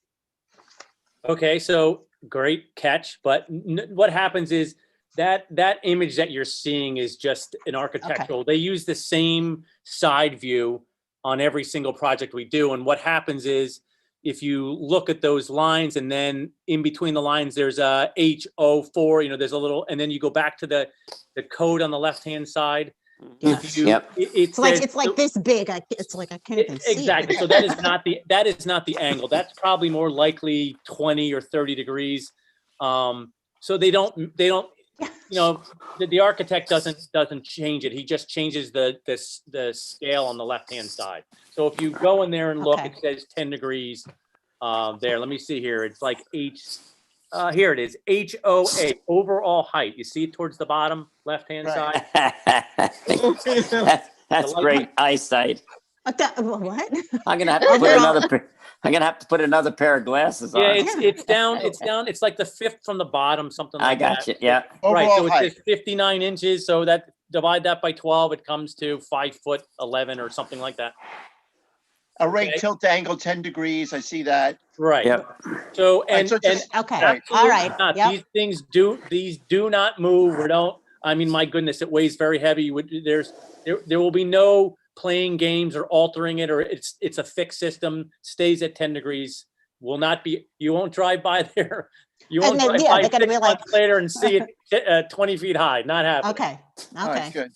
Okay, so great catch. But what happens is that image that you're seeing is just an architectural. Okay. They use the same side view on every single project we do. And what happens is, if you look at those lines and then in between the lines, there's a H04, there's a little, and then you go back to the code on the left-hand side. Yep. It's like this big. It's like I can't even see. Exactly. So that is not the angle. That's probably more likely 20 or 30 degrees. So they don't, the architect doesn't change it. He just changes the scale on the left-hand side. So if you go in there and look, it says 10 degrees there. Let me see here. It's like here it is, HOA, overall height. You see it towards the bottom left-hand side? That's great eyesight. What? I'm gonna have to put another pair of glasses on. Yeah, it's down. It's like the fifth from the bottom, something like that. I got you. Yeah. Right. Overall So it's 59 inches. So that divide that by 12, it comes to 5'11" or something like that. Array tilt angle 10 degrees. I see that. Right. Yep. So okay. All right. Not. Yep. These do not move. My goodness, it weighs very heavy. There will be no playing games or altering it, or it's a fixed system, stays at 10 degrees, will not be, you won't drive by there. You And won't then, drive yeah, by they're gonna 6 be like- months later and see it 20 feet high, not happening. Okay, All right, okay. good.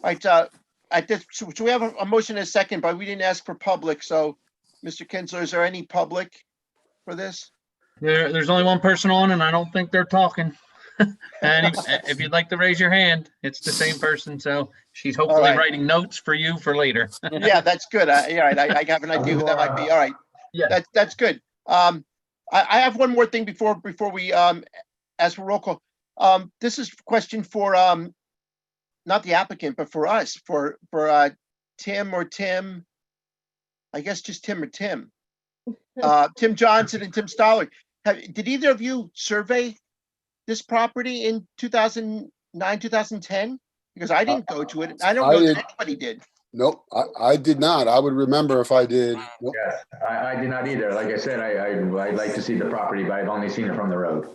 All right, at this, so we have a motion and a second, but we didn't ask for public, so Mr. Kinsler, is there any public for this? There's only one person on and I don't think they're talking. And if you'd like to raise your hand, it's the same person. So she's hopefully right. writing notes for you for later. Yeah, that's good. All right, I have an idea who that might be. All right, Yeah. that's good. I have one more thing before we ask for roll call. This is a question for not the applicant, but for us, for Tim or Tim. I guess just Tim or Tim. Tim Johnson and Tim Stoller. Did either of you survey this property in 2009, 2010? Because I didn't go to it. I don't know that anybody did. Nope, I did not. I would remember if I did. Nope. Yes, I did not either. Like I said, I'd like to see the property, but I've only seen it from the road.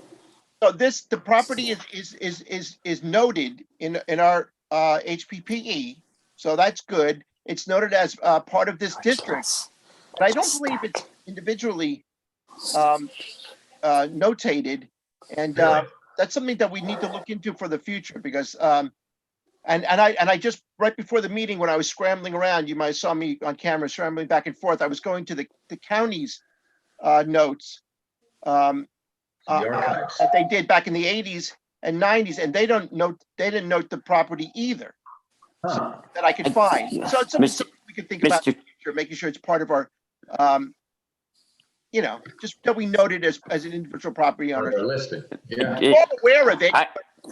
So the property is noted in our HPPE, so that's good. It's noted as part of this district, but I don't believe it's individually notated, and that's something that we need to look into for the future, because and I just, right before the meeting, when I was scrambling around, you might have saw me on camera scrambling back and forth. I was going to the county's notes that they did back in the 80s and 90s, and they didn't note the property either. So, that I could find. So it's something we could think about in the future, making sure it's part of our just that we noted as an individual property owner. Listed. Yeah. We're all aware of it,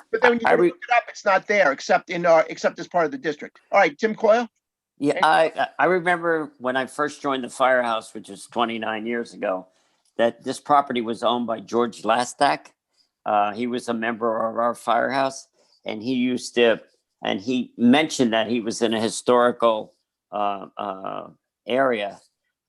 but then when you look it up, it's not there except as part of the district. All right, Tim Coyle. Yeah, I remember when I first joined the firehouse, which was 29 years ago, that this property was owned by George Lastak. He was a member of our firehouse, and he mentioned that he was in a historical area.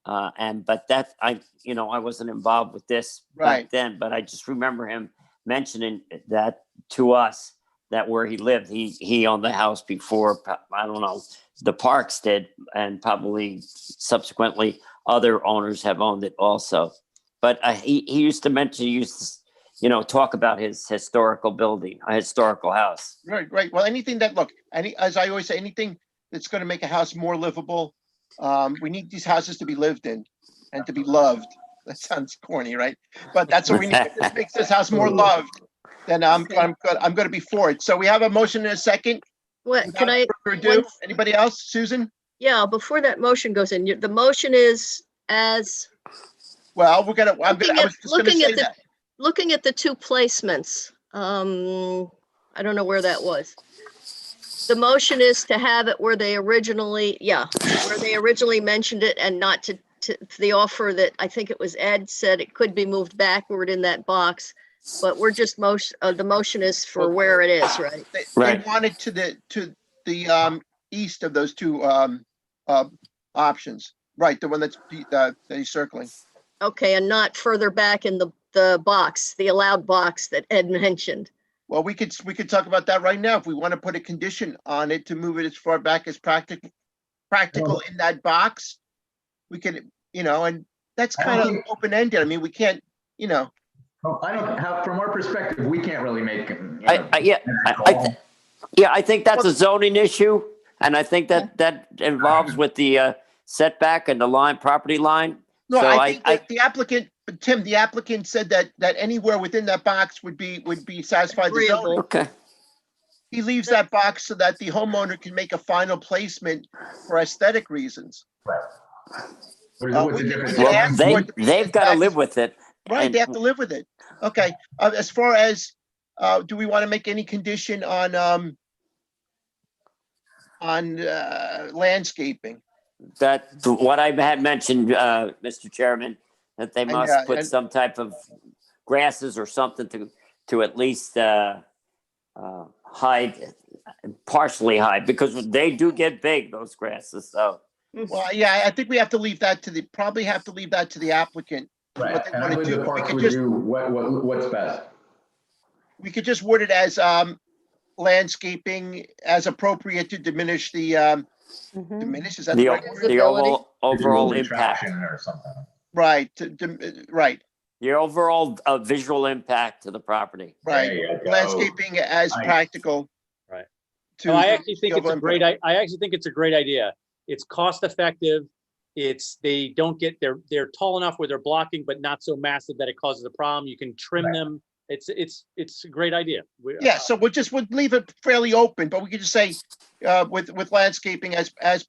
But that I wasn't involved with this back then, but I just remember him mentioning that to us, that where he lived, he owned the house before, I don't know, the Parks did, and probably subsequently other owners have owned it also. But he used to talk about his historical building, a historical house. Right. Well, anything that, as I always say, anything that's going to make a house more livable. We need these houses to be lived in and to be loved. That sounds corny, right? But that's what we need. If this makes this house more loved, then I'm going to be for it. So we have a motion in a second. What can I do? Anybody else? Susan? Yeah, before that motion goes in, the motion is as well. Looking at the two placements. I don't know where that was. The motion is to have it where they originally mentioned it, and not to the offer that I think it was Ed said it could be moved backward in that box. But we're just the motion is for where it is, right? They wanted to the east of those two options, right? The one that he's circling. Okay, and not further back in the box, the allowed box that Ed mentioned. Well, we could talk about that right now. If we want to put a condition on it to move it as far back as practical in that box, we can, and that's kind of open-ended. I mean, we can't, I don't have, from our perspective, we can't really make. I think that's a zoning issue, and I think that involves with the setback and the property line. No, so I think that the applicant, Tim, the applicant said that anywhere within that box would be satisfied the zoning. Okay. He leaves that box so that the homeowner can make a final placement for aesthetic reasons. Right. They've got to live with it. Right, they have to live with it. Okay. As far as, do we want to make any condition on landscaping? That what I had mentioned, Mr. Chairman, that they must put some type of grasses or something to at least partially hide, because they do get big, those grasses. So. Well, yeah, I think we have to leave that to the applicant. Right. What they And want I to believe do. the parks would do what's best. We could just word it as landscaping as appropriate to diminish the Mhm. Diminish, is that The, the o- right word? the Visibility. overall Visual impact, detraction or something. Right, right, the overall visual impact to the property. right. There you go. Landscaping as Nice. practical. Right. To No, I actually think the it's a overall great, impact. I actually think it's a great idea. It's cost effective. They don't get, they're tall enough where they're blocking, but not so massive that it causes a problem. You can trim them. It's a great idea. Yeah, so we'll leave it fairly open, but we could just say, with landscaping as as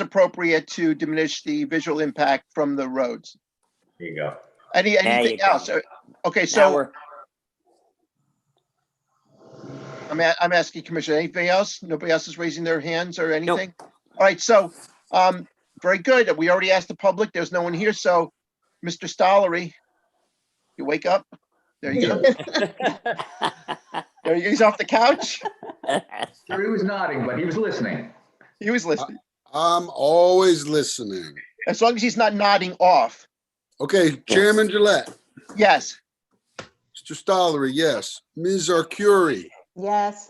appropriate to diminish the visual impact from the roads. There you go. Anything you go. else? Okay, Now so we're, I'm asking Commissioner, anything else? Nobody else is raising their hands or anything? All right, so, very good. We already asked the public. There's no one here, so Mr. Stollery, you wake up? There you go. There you go. He's off the couch. Sure, he was nodding, but he was listening. He was listening. I'm always listening. As long as he's not nodding off. Okay, Chairman Gillette, Yes. Mr. Stollery, yes. Ms. Arcuri, Yes.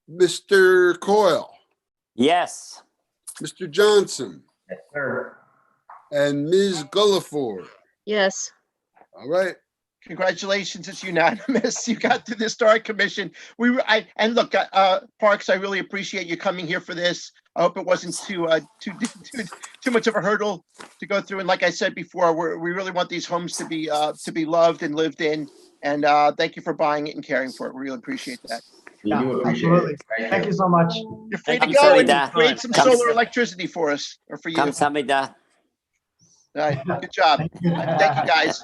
Mr. Coyle, yes. Mr. Johnson, Yes, sir. and Ms. Gulliford. Yes. All right. Congratulations, it's unanimous. You got to the Historic Commission. And look, Parks, I really appreciate you coming here for this. I hope it wasn't too much of a hurdle to go through. And like I said before, we really want these homes to be loved and lived in. And thank you for buying it and caring for it. We really appreciate that. We do appreciate Absolutely. it. Thank you so much. You're free to Thank you, go and Samida. create some Come- solar electricity for us or for you. All Kamsahamnida. right, good job. Thank you, guys.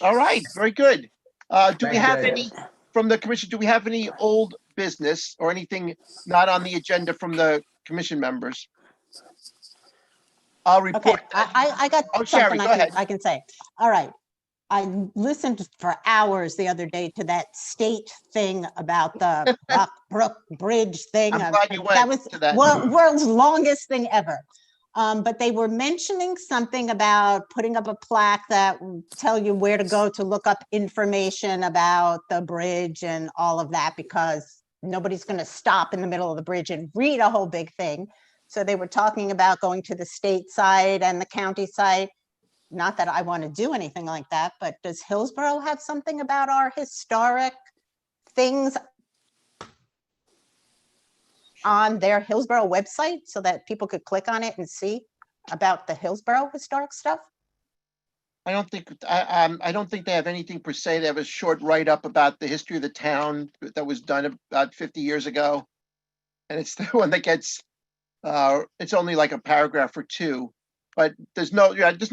All right, very good. Do we Thanks, have guys. any, from the commission, do we have any old business or anything not on the agenda from the commission members? I'll Okay, report. I got Oh, Sherry, something go ahead. I can say. All right. I listened for hours the other day to that state thing about the Brook Bridge thing. I'm glad you That went was to that. world's longest thing ever. But they were mentioning something about putting up a plaque that will tell you where to go to look up information about the bridge and all of that, because nobody's going to stop in the middle of the bridge and read a whole big thing. So they were talking about going to the state side and the county side. Not that I want to do anything like that, but does Hillsborough have something about our historic things on their Hillsborough website so that people could click on it and see about the Hillsborough historic stuff? I don't think they have anything per se. They have a short write-up about the history of the town that was done about 50 years ago. And it's the one that gets, it's only like a paragraph or two, but there's no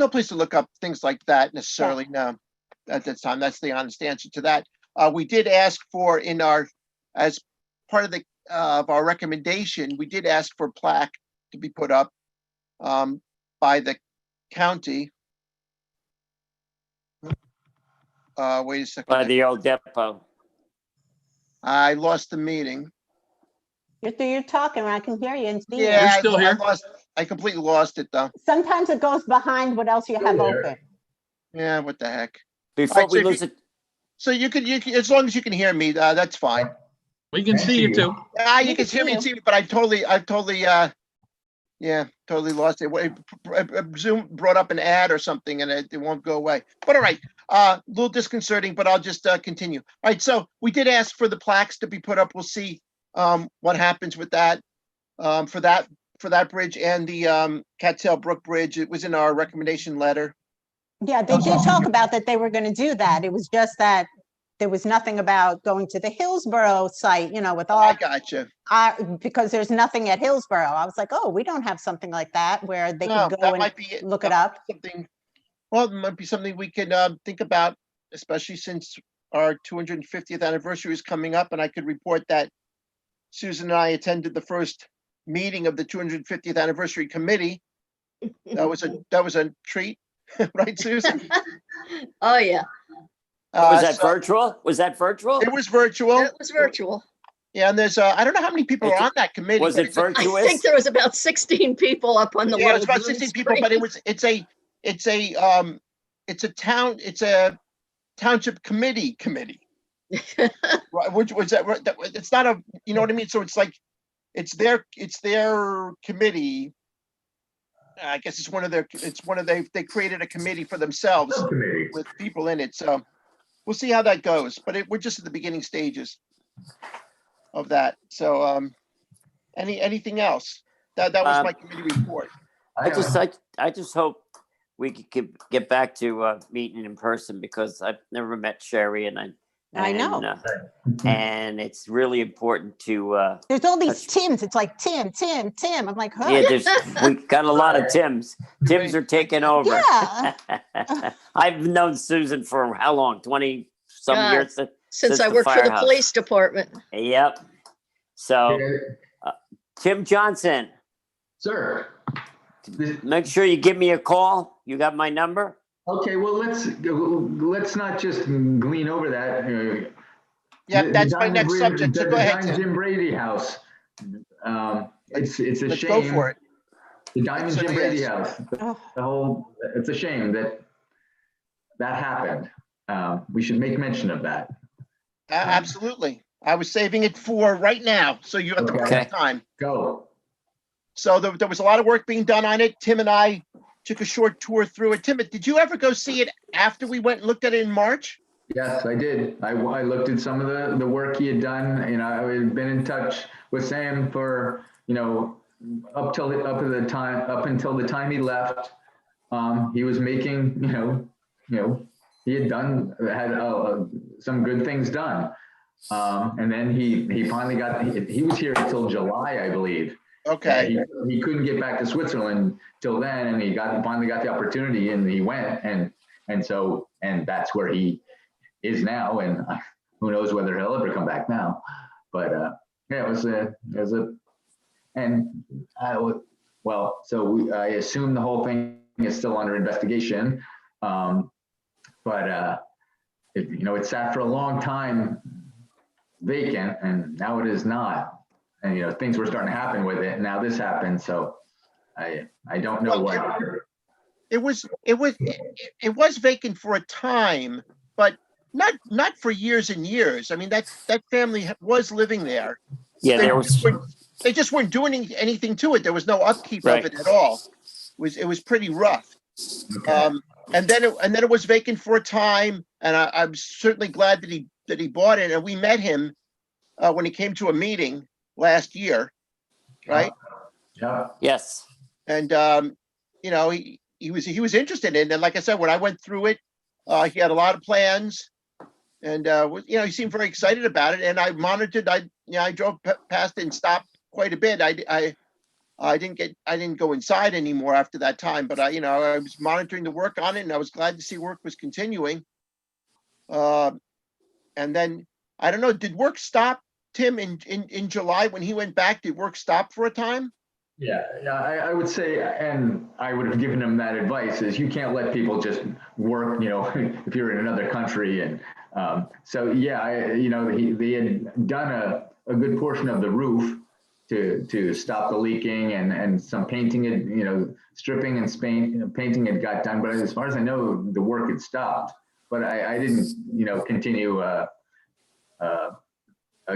place to look up things like that necessarily, no, at this time. That's the honest answer to that. We did ask for as part of of our recommendation, we did ask for a plaque to be put up by the county. Wait a second. By the old depot. I lost the meeting. You're talking, I can hear you and see you. Yeah, still here. I completely lost it though. Sometimes it goes behind what else you have there. open. Yeah, what the heck? Before Alright, so we if lose you- it, So you can, as long as you can hear me, that's fine. We can see you too. You can hear me and see me, but I've totally, totally lost it. Zoom brought up an ad or something and it won't go away. But all right, a little disconcerting, but I'll just continue. All right, so we did ask for the plaques to be put up. We'll see what happens with that. For that bridge and the Cattail Brook Bridge. It was in our recommendation letter. Yeah, they did talk about that they were going to do that. It was just that there was nothing about going to the Hillsborough site, with all. I gotcha. Because there's nothing at Hillsborough. I was like, oh, we don't have something like that where they No, can that go might and be look it up. Something. Well, it might be something we could think about, especially since our 250th anniversary is coming up, and I could report that Susan and I attended the first meeting of the 250th anniversary committee. That was a treat, right, Susan? Oh, yeah, was that virtual? Was that virtual? It was virtual. it was virtual. Yeah, and there's I don't know how many people are on that committee. Was but it it's a- I virtuous? think there was about 16 people up on the Yeah, it was little about Zoom 16 people, but it's a township committee. Right, which was that, it's not a, you know what I mean? So it's like, it's their committee. I guess they created a committee for themselves Subcommittee. with people in it. So we'll see how that goes, but we're just at the beginning stages of that. So, anything else? That was my committee report. I just hope we could get back to meeting in person, because I've never met Sherry, and I know. and it's really important to. There's all these Tims. It's like Tim. I'm like, huh? Yeah, we got a lot of Tims. Tims are taking over. Yeah. I've known Susan for how long? 20 some God, years Since I the worked for the firehouse. police department. Yep. So, Tim Johnson. Sir. Make sure you give me a call. You got my number? Okay, well, let's not just glean over that. Yeah, that's my next subject. So go ahead, The Tim. Jim Brady house. It's a Let's shame. go for it. The Diamond Jim certainly Brady is. house. It's a shame that happened. We should make mention of that. Absolutely. I was saving it for right now, so you're at the perfect time. Go. So there was a lot of work being done on it. Tim and I took a short tour through it. Tim, did you ever go see it after we went and looked at it in March? Yes, I did. I looked at some of the work he had done. I had been in touch with Sam for, up until the time he left. He was making, he had some good things done. And then he finally he was here until July, I believe. Okay. He couldn't get back to Switzerland till then, and he finally got the opportunity, and he went, and that's where he is now, and who knows whether he'll ever come back now. But yeah, I assume the whole thing is still under investigation, but it sat for a long time vacant, and now it is not. And things were starting to happen with it. Now this happened, so I don't know what. It was vacant for a time, but not for years and years. I mean, that family was living there. Yeah, they just weren't doing anything to it. There was no upkeep of it at all. It was pretty rough. Okay. And then it was vacant for a time, and I'm certainly glad that he bought it. And we met him when he came to a meeting last year, right? Yeah. Yes. And he was interested in it. And like I said, when I went through it, he had a lot of plans, and he seemed very excited about it. And I monitored. I drove past it and stopped quite a bit. I didn't go inside anymore after that time, but I was monitoring the work on it, and I was glad to see work was continuing. And then I don't know, did work stop, Tim, in July when he went back? Did work stop for a time? Yeah, I would say, and I would have given him that advice, is you can't let people just work, if you're in another country. And so, yeah, they had done a good portion of the roof to stop the leaking, and some painting, stripping and painting had got done. But as far as I know, the work had stopped. But I didn't, continue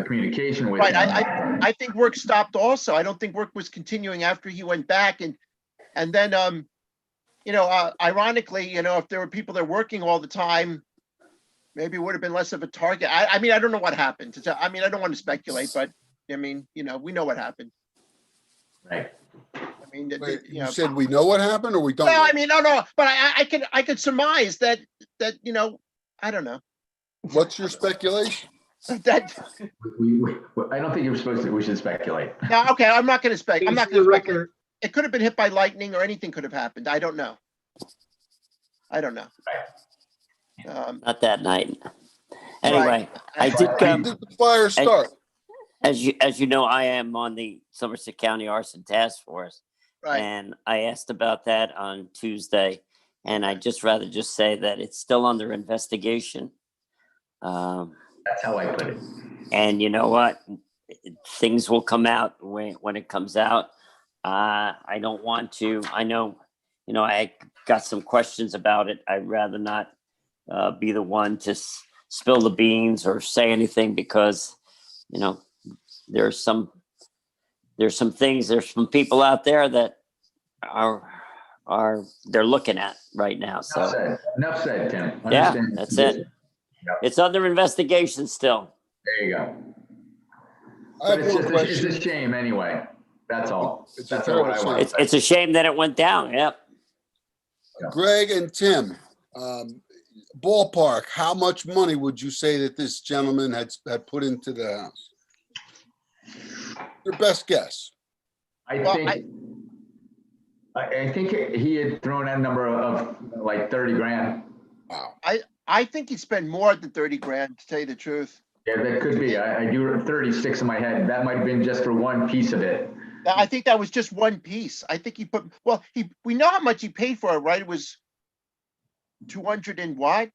communication with right. him. I think work stopped also. I don't think work was continuing after he went back, and then ironically, if there were people there working all the time, maybe it would have been less of a target. I mean, I don't know what happened. I mean, I don't want to speculate, but I mean, we know what happened. Right. I mean, You said we know what happened, or we don't? Well, know? I mean, no, but I could surmise that I don't know. What's your speculation? That I don't think we should speculate. no, okay, I'm not going to speculate. I'm not going to speculate. record. It could have been hit by lightning, or anything could have happened. I don't know. Not that night. Anyway, Right. I did When did the fire start? As you know, I am on the Somerset County Arson Task Force. Right. And I asked about that on Tuesday, and I'd just rather just say that it's still under investigation. That's how I put it. And you know what? Things will come out when it comes out. I don't want to. I know, I got some questions about it. I'd rather not be the one to spill the beans or say anything, because, there's some there's some people out there that they're looking at right now. So Enough said, Tim. yeah, Understand that's the it. condition. Yep. It's under investigation still. There you go. I But have one it's question. a shame anyway. That's all. It's a That's all terrible I want. It's a shame that it went down. Yep. Greg and Tim, ballpark, how much money would you say that this gentleman had put into the house? Your best guess. I think he had thrown out a number of like 30 grand. Wow. I think he spent more than 30 grand, to tell you the truth. Yeah, that could be. I do 36 in my head. That might have been just for one piece of it. I think that was just one piece. I think he put, well, we know how much he paid for it, right? It was 200 and what?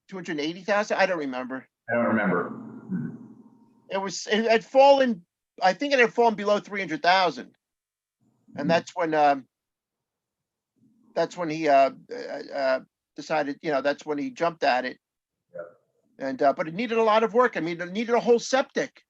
280,000? I don't remember. I don't remember. It had fallen, I think it had fallen below 300,000. And that's when he decided, that's when he jumped at it. And but it needed a lot of work. I mean, it needed a whole septic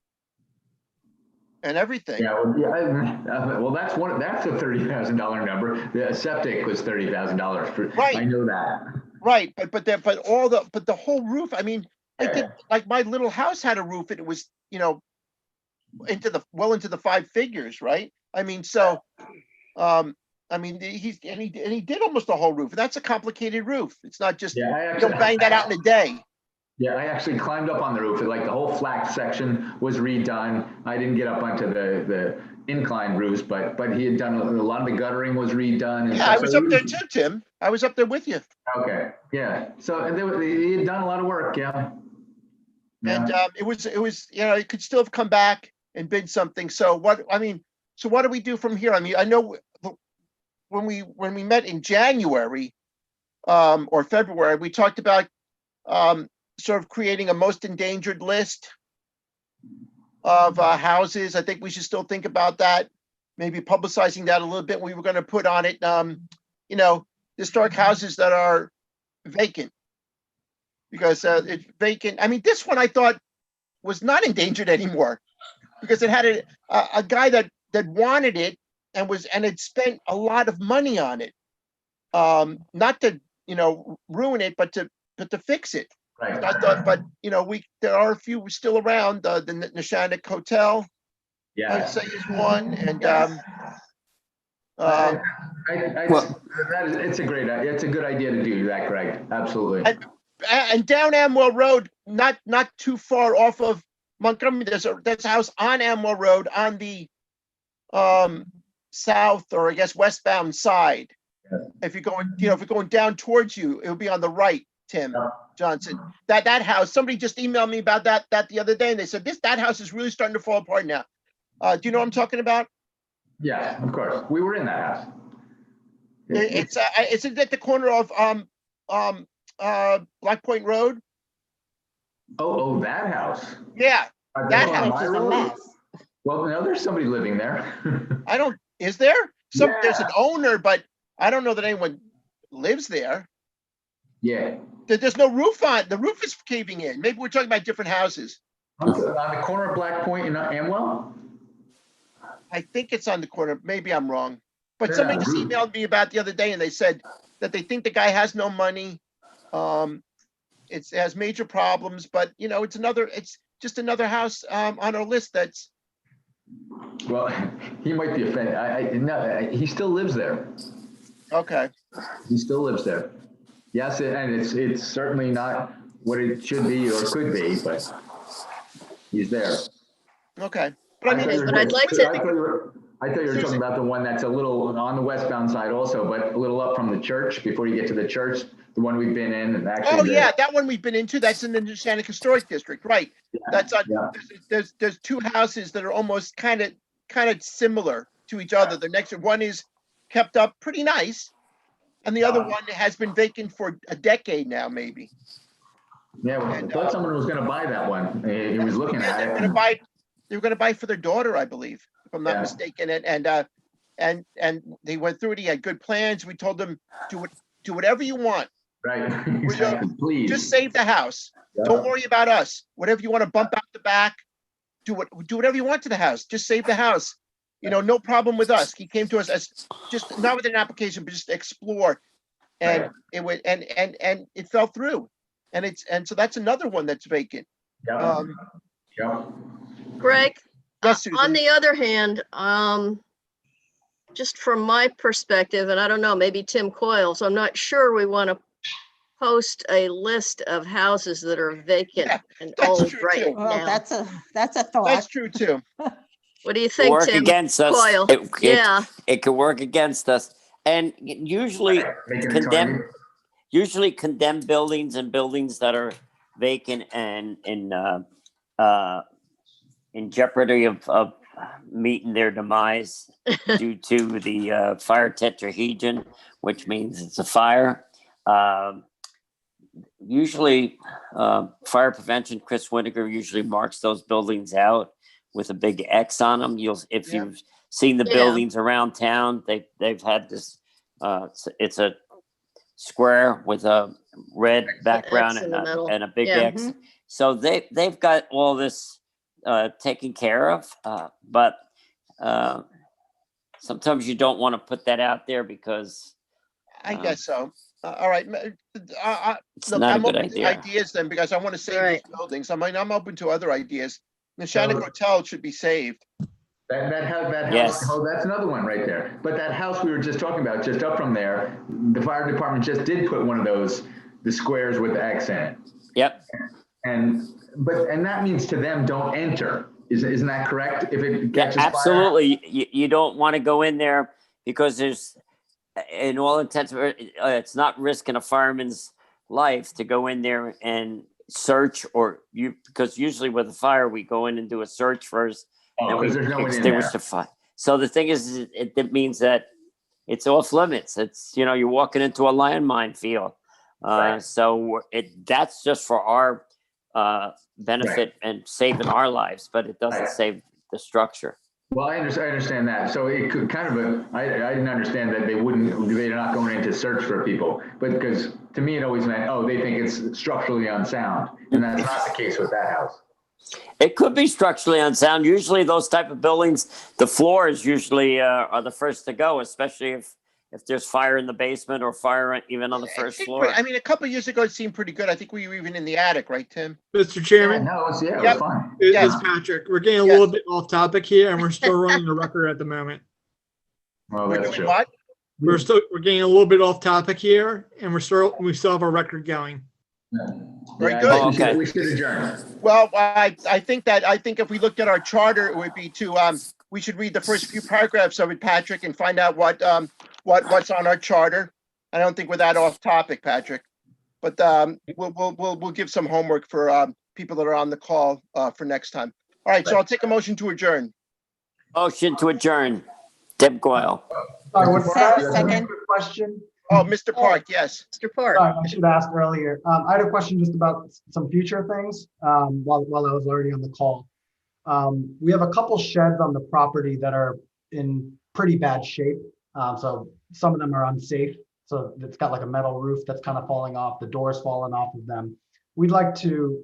and everything. Yeah, well, that's a $30,000 number. The septic was $30,000. Right. I know that. Right, but the whole roof. I mean, I think like my little house had a roof, and it was into the five figures, right? I mean, so I mean, he did almost the whole roof. That's a complicated roof. It's not just you don't bang that out in a day. Yeah, I actually climbed up on the roof. Like the whole flat section was redone. I didn't get up onto the inclined roofs, but he had done a lot of the guttering was redone. And yeah, I was up there too, Tim. I was up there with you. Okay, yeah. So he had done a lot of work, yeah. And it was it could still have come back and been something. So what do we do from here? I mean, I know when we met in January or February, we talked about sort of creating a most endangered list of houses. I think we should still think about that, maybe publicizing that a little bit. We were going to put on it, historic houses that are vacant, because it's vacant. I mean, this one I thought was not endangered anymore because it had a guy that wanted it and had spent a lot of money on it, not to ruin it, but to fix it. Right. I thought, but there are a few still around. The Neshannock Hotel, yeah, I'd say is one, and it's a good idea to do that, Greg. Absolutely. And down Amwell Road, not too far off of Montgomery, there's a house on Amwell Road on the south, or I guess westbound side. Yeah. If you're going down towards you, it'll be on the right, Tim Johnson. That house, somebody just emailed me about that the other day, and they said that house is really starting to fall apart now. Do you know what I'm talking about? Yeah, of course. We were in that house. It's at the corner of Black Point Road. Oh, that house. Yeah, that house is a mess. Well, no, there's somebody living there. Is there? There's an owner, but I don't know that anyone lives there. Yeah. There's no roof on. The roof is caving in. Maybe we're talking about different houses. On the corner of Black Point in Amwell? I think it's on the corner. Maybe I'm wrong. But somebody just emailed me about the other day, and they said that they think the guy has no money. It has major problems, but it's just another house on our list that's. Well, he might be offended. He still lives there. Okay. He still lives there. Yes, and it's certainly not what it should be or could be, but he's there. Okay. But I thought you were talking about the one that's a little on the westbound side also, but a little up from the church before you get to the church, the one we've been in. And actually that one we've been into. That's in the Neshannock Historic District, right? Yeah, that's on. Yeah. There's two houses that are almost kind of similar to each other. The next one is kept up pretty nice, and the other one has been vacant for a decade now, maybe. Yeah, well, I thought someone was going to buy that one. He was looking at it. They were going to buy for their daughter, I believe, if I'm not mistaken. And they went through it. He had good plans. We told them, do whatever you want. Right. Exactly. Please. Just save the house. Yeah. Don't worry about us. Whatever you want to bump out the back, do whatever you want to the house. Just save the house. no problem with us. He came to us as just not with an application, but just explore. And it would, and it fell through. And so that's another one that's vacant. Yeah. Greg, Yes, on Susan. the other hand, just from my perspective, and I don't know, maybe Tim Coyle's, I'm not sure we want to post a list of houses that are vacant and that's old true, right too. Well, now. that's a thought. That's true too. What do you think, Work Tim against us. Coyle? Yeah, It could work against us. And usually condemned buildings and buildings that are vacant and in jeopardy of meeting their demise due to the fire tetrahedron, which means it's a fire. Usually, fire prevention, Chris Winiger usually marks those buildings out with a big X on them. If you've seen the buildings around town, they've had this. It's a square with a red background and a big X. So they've got all this taken care of, but sometimes you don't want to put that out there because I guess so. All right. it's Look, not a I'm good open to idea. ideas then because I want to save these buildings. I mean, I'm open to other ideas. The Shannon Hotel should be saved. That house, Yes. oh, that's another one right there. But that house we were just talking about, just up from there, the fire department just did put one of those, the squares with the X in it. Yep. And that means to them, don't enter. Isn't that correct? If it catches fire? Absolutely. You don't want to go in there because there's, in all intents, it's not risking a fireman's life to go in there and search because usually with a fire, we go in and do a search first. And we there's no one in extinguish there. the fire. So the thing is, it means that it's off limits. It's, you're walking into a landmine field. So that's just for our benefit and saving our lives, but it doesn't save the structure. Well, I understand that. So it could kind of, I didn't understand that they're not going in to search for people, but because to me, it always meant, they think it's structurally unsound. And that's not the case with that house. It could be structurally unsound. Usually those type of buildings, the floors usually are the first to go, especially if there's fire in the basement or fire even on the first floor. I mean, a couple of years ago, it seemed pretty good. I think we were even in the attic, right, Tim? Mr. Chairman? It was fine. This is Patrick. We're getting a little bit off topic here and we're still running the record at the moment. Well, We're doing what? We're getting a little bit off topic here and we still have our record going. Very good. We should adjourn. Well, I think if we looked at our charter, it would be we should read the first few paragraphs of it, Patrick, and find out what's on our charter. I don't think we're that off topic, Patrick, but we'll give some homework for people that are on the call for next time. All right, so I'll take a motion to adjourn. Motion to adjourn. Deb Goyle. Second Question. Oh, Mr. Park, yes. Mr. Park. Sorry, I should have asked earlier. I had a question just about some future things while I was already on the call. We have a couple sheds on the property that are in pretty bad shape. So some of them are unsafe. So it's got like a metal roof that's kind of falling off. The door's falling off of them. We'd like to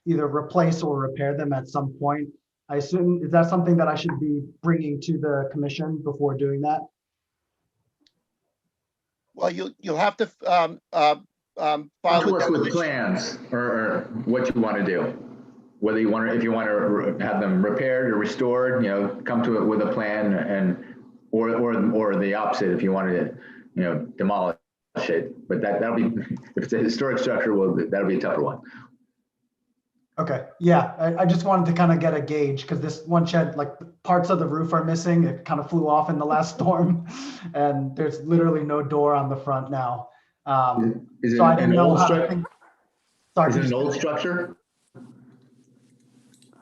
either replace or repair them at some point. I assume, is that something that I should be bringing to the commission before doing that? Well, you'll have to file Come to us with plans or what you want to do. Whether you want to, if you want to have them repaired or restored, come to it with a plan or the opposite if you wanted to, demolish it. But that'll be, if it's a historic structure, that'll be a tougher one. Okay, yeah, I just wanted to kind of get a gauge because this one shed, like parts of the roof are missing. It kind of flew off in the last storm and there's literally no door on the front now. Is it so I didn't an know old how structure? Sorry, Is it an old structure?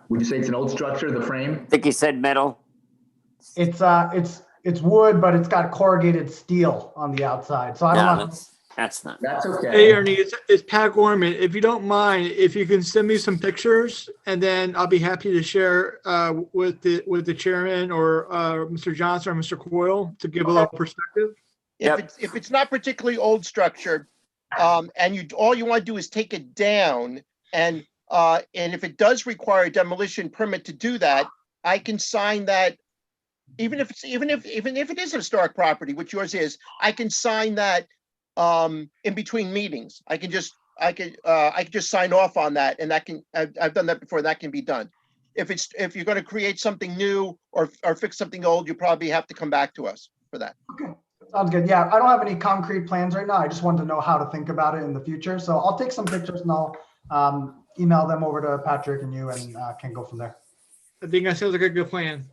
Would you say it's an old structure, the frame? I think he said metal. It's wood, but it's got corrugated steel on the outside. So I don't know. That's not. That's okay. Hey, Ernie, it's Pat Gorman. If you don't mind, if you can send me some pictures, and then I'll be happy to share with the chairman or Mr. Johnson or Mr. Coyle to give a little perspective. If it's not particularly old structure, and all you want to do is take it down, and if it does require a demolition permit to do that, I can sign that even if it is a historic property, which yours is, I can sign that in between meetings. I can just sign off on that, and that can, I've done that before, that can be done. If you're going to create something new or fix something old, you probably have to come back to us for that. Okay, sounds good. Yeah, I don't have any concrete plans right now. I just wanted to know how to think about it in the future. So I'll take some pictures and I'll email them over to Patrick and you, and can go from there. I think that sounds like a good plan.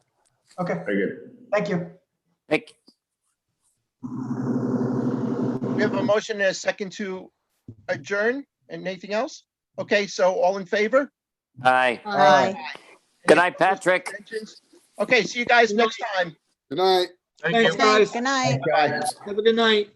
Okay, Very good. thank you. Thank We have a motion and a second to adjourn, and anything else? Okay, so all in favor? Aye. Aye. Good night, Patrick. Abstentions? Okay, see you guys next time. Good night. Thank Thanks, you. guys. Good night. Bye. Have a good night.